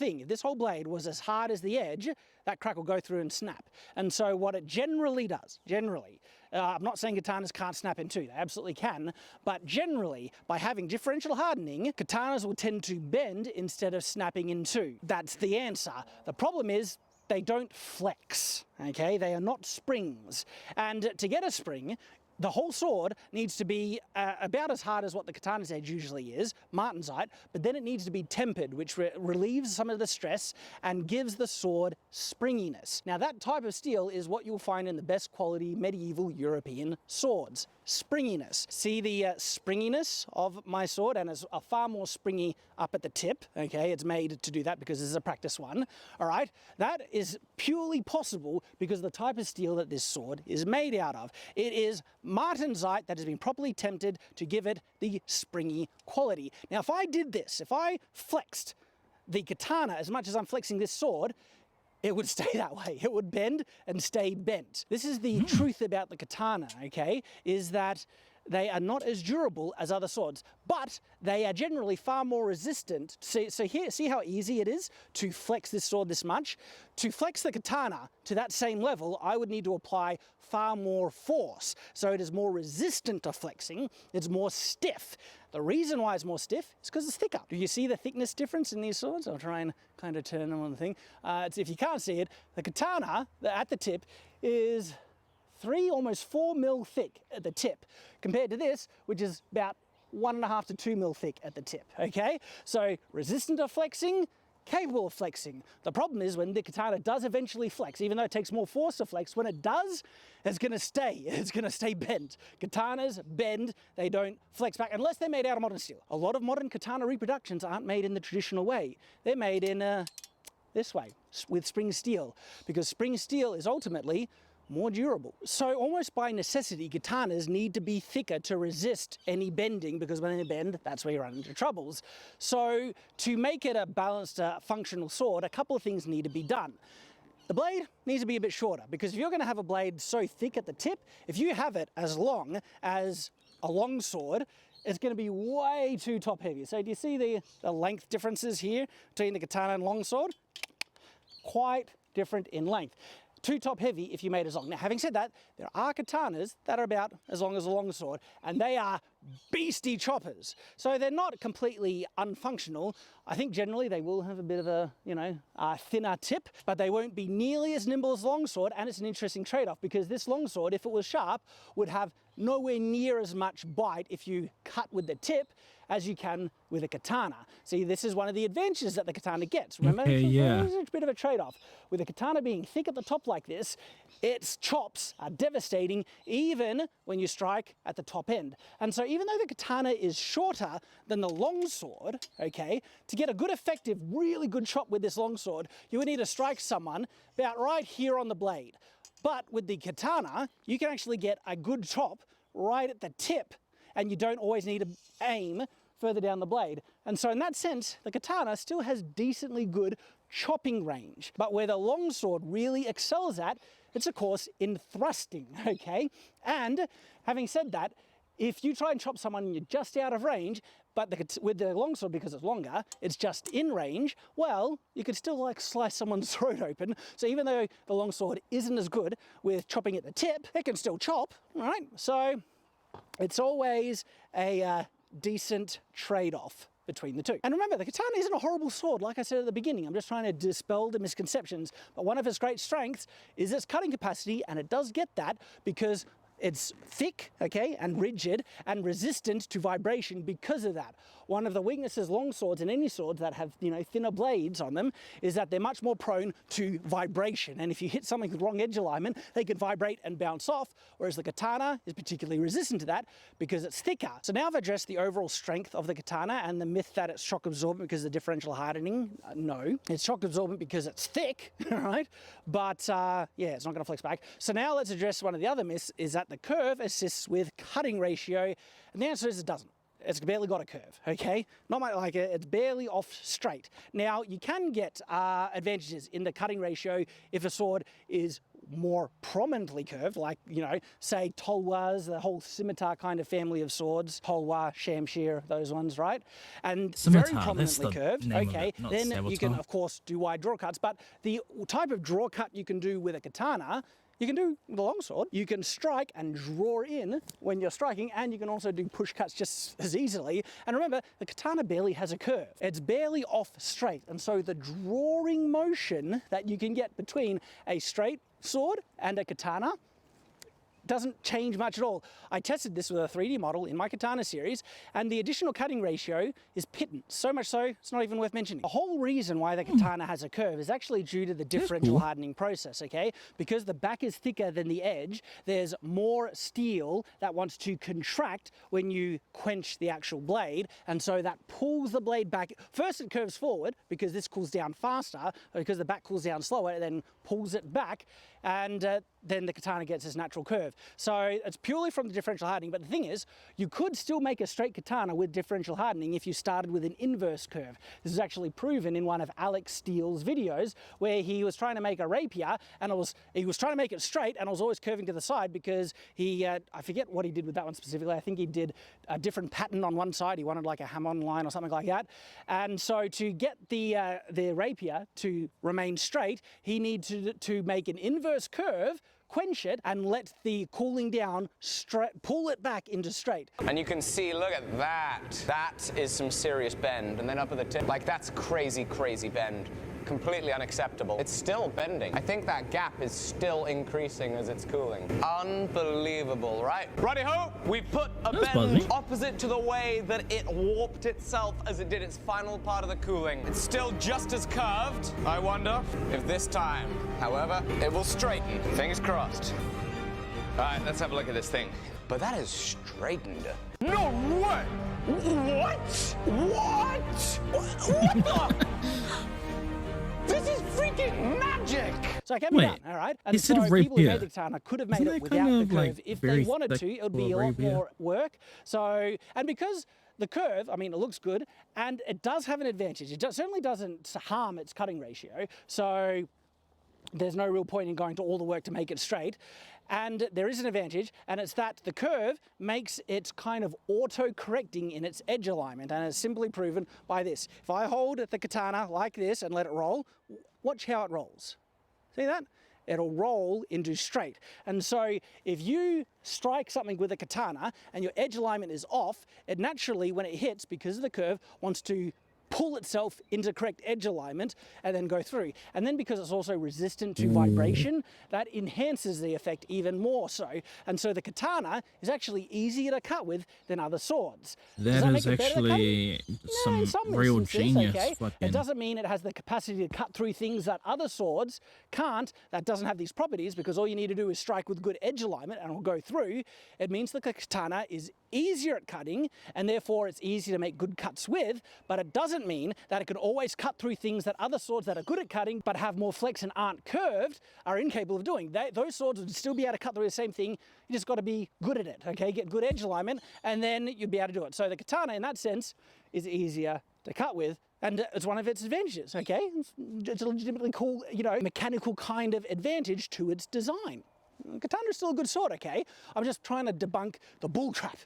blade was as hard as the edge, that crack will go through and snap. And so what it generally does, I'm not saying katanas can't snap in two, they absolutely can, but generally, by having differential hardening, katanas will tend to bend instead of snapping in two. That's the answer. The problem is, they don't flex, okay? They are not springs. And to get a spring, the whole sword needs to be about as hard as what the katana's edge usually is, martensite, but then it needs to be tempered, which relieves some of the stress and gives the sword springiness. Now that type of steel is what you'll find in the best quality medieval European swords. Springiness. See the springiness of my sword, and it's a far more springy up at the tip, okay? It's made to do that because this is a practice one, all right? That is purely possible because of the type of steel that this sword is made out of. It is martensite that has been properly tempered to give it the springy quality. Now, if I did this, if I flexed the katana as much as I'm flexing this sword, it would stay that way. It would bend and stay bent. This is the truth about the katana, okay, is that they are not as durable as other swords, but they are generally far more resistant. So here, see how easy it is to flex this sword this much? To flex the katana to that same level, I would need to apply far more force. So it is more resistant to flexing, it's more stiff. The reason why it's more stiff is because it's thicker. Do you see the thickness difference in these swords? I'll try and kind of turn them on the thing. If you can't see it, the katana at the tip is 3, almost 4 mil thick at the tip, compared to this, which is about 1.5 to 2 mil thick at the tip, okay? So resistant to flexing, capable of flexing. The problem is when the katana does eventually flex, even though it takes more force to flex, when it does, it's gonna stay bent. Katanas bend, they don't flex back, unless they're made out of modern steel. A lot of modern katana reproductions aren't made in the traditional way. They're made in this way, with spring steel, because spring steel is ultimately more durable. So almost by necessity, katanas need to be thicker to resist any bending, because when they bend, that's where you run into troubles. So to make it a balanced, functional sword, a couple of things need to be done. The blade needs to be a bit shorter, because if you're going to have a blade so thick at the tip, if you have it as long as a long sword, it's going to be way too top heavy. So do you see the length differences here between the katana and long sword? Quite different in length. Too top heavy if you made as long. Now, having said that, there are katanas that are about as long as a long sword, and they are beastie choppers. So they're not completely unfunctional. I think generally they will have a bit of a, thinner tip, but they won't be nearly as nimble as longsword, and it's an interesting trade-off, because this longsword, if it was sharp, would have nowhere near as much bite if you cut with the tip as you can with a katana. See, this is one of the advantages that the katana gets. Remember, There's a bit of a trade-off. With a katana being thick at the top like this, its chops are devastating even when you strike at the top end. And so even though the katana is shorter than the longsword, okay, to get a good effective, really good chop with this longsword, you would need to strike someone about right here on the blade. But with the katana, you can actually get a good chop right at the tip, and you don't always need to aim further down the blade. And so in that sense, the katana still has decently good chopping range. But where the longsword really excels at, it's of course in thrusting, okay? And having said that, if you try and chop someone and you're just out of range, but with the longsword, because it's longer, it's just in range, well, you could still like slice someone's throat open. So even though the longsword isn't as good with chopping at the tip, it can still chop, right? So it's always a decent trade-off between the two. And remember, the katana isn't a horrible sword, like I said at the beginning. I'm just trying to dispel the misconceptions. But one of its great strengths is its cutting capacity, and it does get that because it's thick, okay, and rigid and resistant to vibration because of that. One of the weaknesses longswords and any swords that have, you know, thinner blades on them is that they're much more prone to vibration. And if you hit something with wrong edge alignment, they can vibrate and bounce off, whereas the katana is particularly resistant to that because it's thicker. So now I've addressed the overall strength of the katana and the myth that it's shock absorbent because of the differential hardening. No, it's shock absorbent because it's thick, right? But yeah, it's not gonna flex back. So now let's address one of the other myths, is that the curve assists with cutting ratio, and the answer is it doesn't. It's barely got a curve, okay? Not like it's barely off straight. Now, you can get advantages in the cutting ratio if a sword is more prominently curved, like, you know, say Tolwas, the whole scimitar kind of family of swords, Tolwa, Shamshir, those ones, right? And Scimitar, very prominently curved, okay, then you can, of course, do wide draw cuts, but the type of draw cut you can do with a katana, you can do with a longsword. You can strike and draw in when you're striking, and you can also do push cuts just as easily. And remember, the katana barely has a curve. It's barely off straight. And so the drawing motion that you can get between a straight sword and a katana doesn't change much at all. I tested this with a 3D model in my katana series, and the additional cutting ratio is pittance. So much so, it's not even worth mentioning. The whole reason why the katana has a curve is actually due to the differential hardening process, okay? Because the back is thicker than the edge, there's more steel that wants to contract when you quench the actual blade, and so that pulls the blade back. First it curves forward, because this cools down faster, because the back cools down slower, it then pulls it back, and then the katana gets its natural curve. So it's purely from the differential hardening, but the thing is, you could still make a straight katana with differential hardening if you started with an inverse curve. This is actually proven in one of Alex Steele's videos, where he was trying to make a rapier, and he was trying to make it straight, and it was always curving to the side because he, I forget what he did with that one specifically. I think he did a different pattern on one side. He wanted like a hamon line or something like that. And so to get the rapier to remain straight, he needed to make an inverse curve, quench it, and let the cooling down pull it back into straight. And you can see, look at that. That is some serious bend. And then up at the tip, like that's crazy, crazy bend. Completely unacceptable. It's still bending. I think that gap is still increasing as it's cooling. Unbelievable, right? Righty-ho, we put a bend opposite to the way that it warped itself as it did its final part of the cooling. It's still just as curved. I wonder if this time, however, it will straighten. Fingers crossed. All right, let's have a look at this thing. But that is straightened. No way! What? What? What the? This is freaking magic! So it can be done, all right? And so people who made the katana could have made it without the curve. If they wanted to, it would be a lot more work. So, and because the curve, I mean, it looks good, and it does have an advantage. It certainly doesn't harm its cutting ratio. So there's no real point in going to all the work to make it straight. And there is an advantage, and it's that the curve makes it kind of auto-correcting in its edge alignment, and it's simply proven by this. If I hold the katana like this and let it roll, watch how it rolls. See that? It'll roll into straight. And so if you strike something with a katana and your edge alignment is off, it naturally, when it hits, because of the curve, wants to pull itself into correct edge alignment and then go through. And then because it's also resistant to vibration, that enhances the effect even more so. And so the katana is actually easier to cut with than other swords. Does That make is it better to cut? actually No, in some some real instances, genius. okay? It Fucking doesn't mean it has the capacity to cut through things that other swords can't. That doesn't have these properties, because all you need to do is strike with good edge alignment and it'll go through. It means the katana is easier at cutting, and therefore it's easy to make good cuts with, but it doesn't mean that it can always cut through things that other swords that are good at cutting but have more flex and aren't curved are incapable of doing. Those swords would still be able to cut through the same thing. You just got to be good at it, okay? Get good edge alignment, and then you'd be able to do it. So the katana, in that sense, is easier to cut with, and it's one of its advantages, okay? It's a legitimately cool, you know, mechanical kind of advantage to its design. Katana is still a good sword, okay? I'm just trying to debunk the bull trap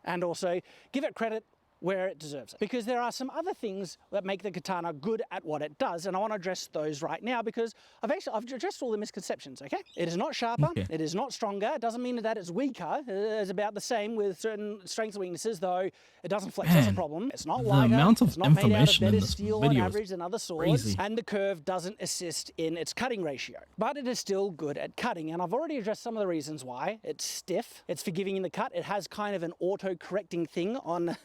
and also give it credit where it deserves it. Because there are some other things that make the katana good at what it does, and I want to address those right now because I've addressed all the misconceptions, okay? It is not sharper, it is not stronger, it doesn't mean that it's weaker. It's about the same with certain strengths and weaknesses, though it doesn't flex as a problem. It's not lighter, amount of it's not made out of information in better this steel on video is average than other swords, crazy. and the curve doesn't assist in its cutting ratio. But it is still good at cutting, and I've already addressed some of the reasons why. It's stiff, it's forgiving in the cut, it has kind of an auto-correcting thing on,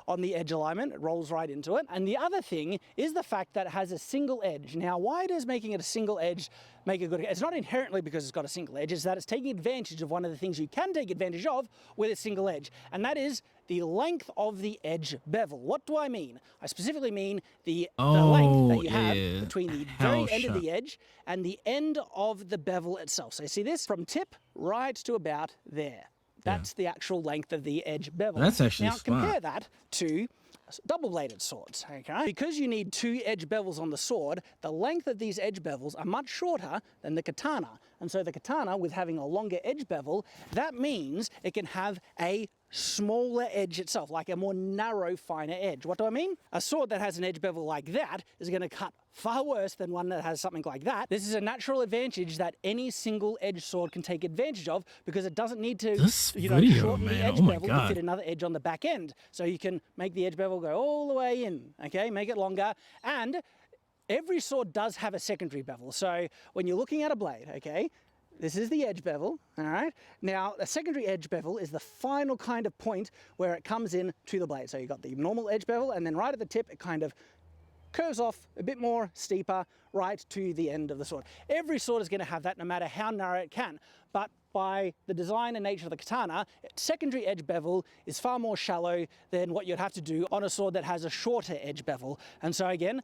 on the edge alignment. It rolls right into it. And the other thing is the fact that it has a single edge. Now, why does making it a single edge make it good? It's not inherently because it's got a single edge, it's that it's taking advantage of one of the things you can take advantage of with a single edge, and that is the length of the edge bevel. What do I mean? I specifically mean the length that you have between the very end of the edge and the end of the bevel itself. So you see this from tip right to about there. That's the actual length of the edge bevel. That's actually now smart. compare that to double-bladed swords, okay? Because you need two edge bevels on the sword, the length of these edge bevels are much shorter than the katana. And so the katana, with having a longer edge bevel, that means it can have a smaller edge itself, like a more narrow, finer edge. What do I mean? A sword that has an edge bevel like that is going to cut far worse than one that has something like that. This is a natural advantage that any single edge sword can take advantage of, because it doesn't need to, shorten the edge bevel to fit another edge on the back end. So you can make the edge bevel go all the way in, okay? Make it longer. And every sword does have a secondary bevel. So when you're looking at a blade, okay, this is the edge bevel, all right? Now, a secondary edge bevel is the final kind of point where it comes in to the blade. So you've got the normal edge bevel, and then right at the tip, it kind of curves off a bit more steeper right to the end of the sword. Every sword is going to have that, no matter how narrow it can. But by the design and nature of the katana, secondary edge bevel is far more shallow than what you'd have to do on a sword that has a shorter edge bevel. And so again,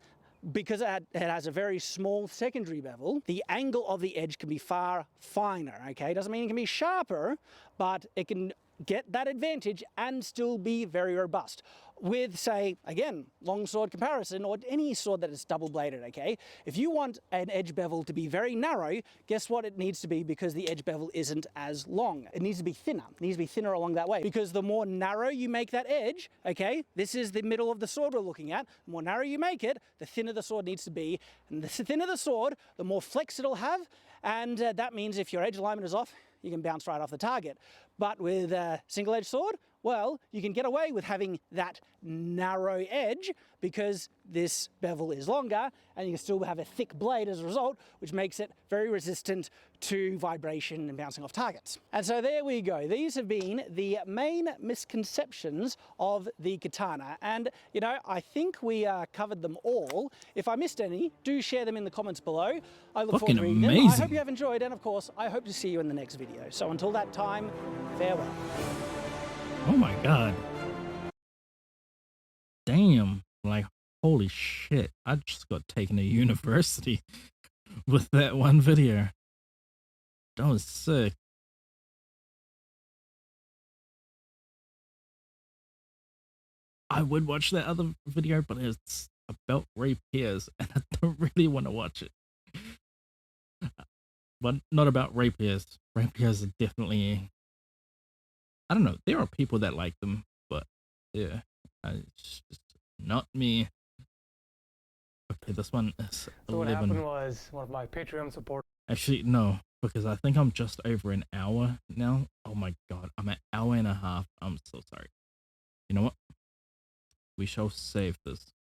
because it has a very small secondary bevel, the angle of the edge can be far finer, okay? Doesn't mean it can be sharper, but it can get that advantage and still be very robust. With, say, again, longsword comparison, or any sword that is double-bladed, okay? If you want an edge bevel to be very narrow, guess what it needs to be, because the edge bevel isn't as long? It needs to be thinner. It needs to be thinner along that way, because the more narrow you make that edge, okay, this is the middle of the sword we're looking at, the more narrow you make it, the thinner the sword needs to be, and the thinner the sword, the more flex it'll have, and that means if your edge alignment is off, you can bounce right off the target. But with a single-edged sword, well, you can get away with having that narrow edge because this bevel is longer, and you can still have a thick blade as a result, which makes it very resistant to vibration and bouncing off targets. And so there we go. These have been the main misconceptions of the katana. And, you know, I think we covered them all. If I missed any, do share them in the comments below. I look forward to reading them. I hope you have enjoyed, and of course, I hope to see you in the next video. So until that time, farewell. Oh my god. Damn. Like, holy shit. I just got taken to university with that one video. That was sick. I would watch that other video, but it's about rapiers, and I don't really want to watch it. But not about rapiers. Rapiers are definitely... I don't know. There are people that like them, but yeah, it's just not me. Okay, this one is 11. So what happened was one of my Patreon supporters. Actually, no, because I think I'm just over an hour now. Oh my god, I'm an hour and a half. I'm so sorry. You know what? We shall save this.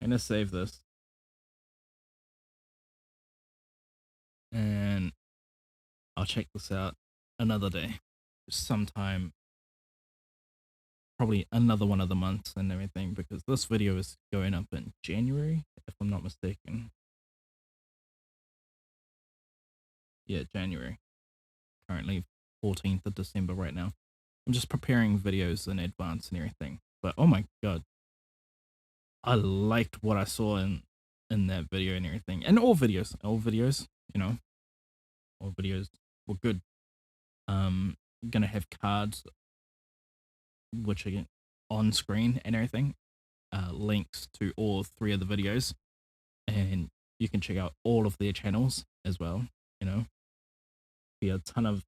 I'm gonna save this. And I'll check this out another day. Sometime, probably another one of the months and everything, because this video is going up in January, if I'm not mistaken. Yeah, January. Currently 14th of December right now. I'm just preparing videos in advance and everything. But oh my god, I liked what I saw in that video and everything. And all videos, you know, all videos were good. Gonna have cards which are on screen and everything. Links to all 3 of the videos, and you can check out all of their channels as well. You know, be a ton of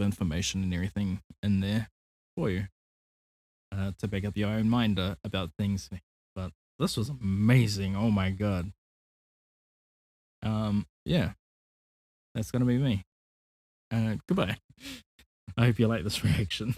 information and everything in there for you to back up your own mind about things. But this was amazing. Oh my god. Yeah, that's gonna be me. Goodbye. I hope you like this reaction.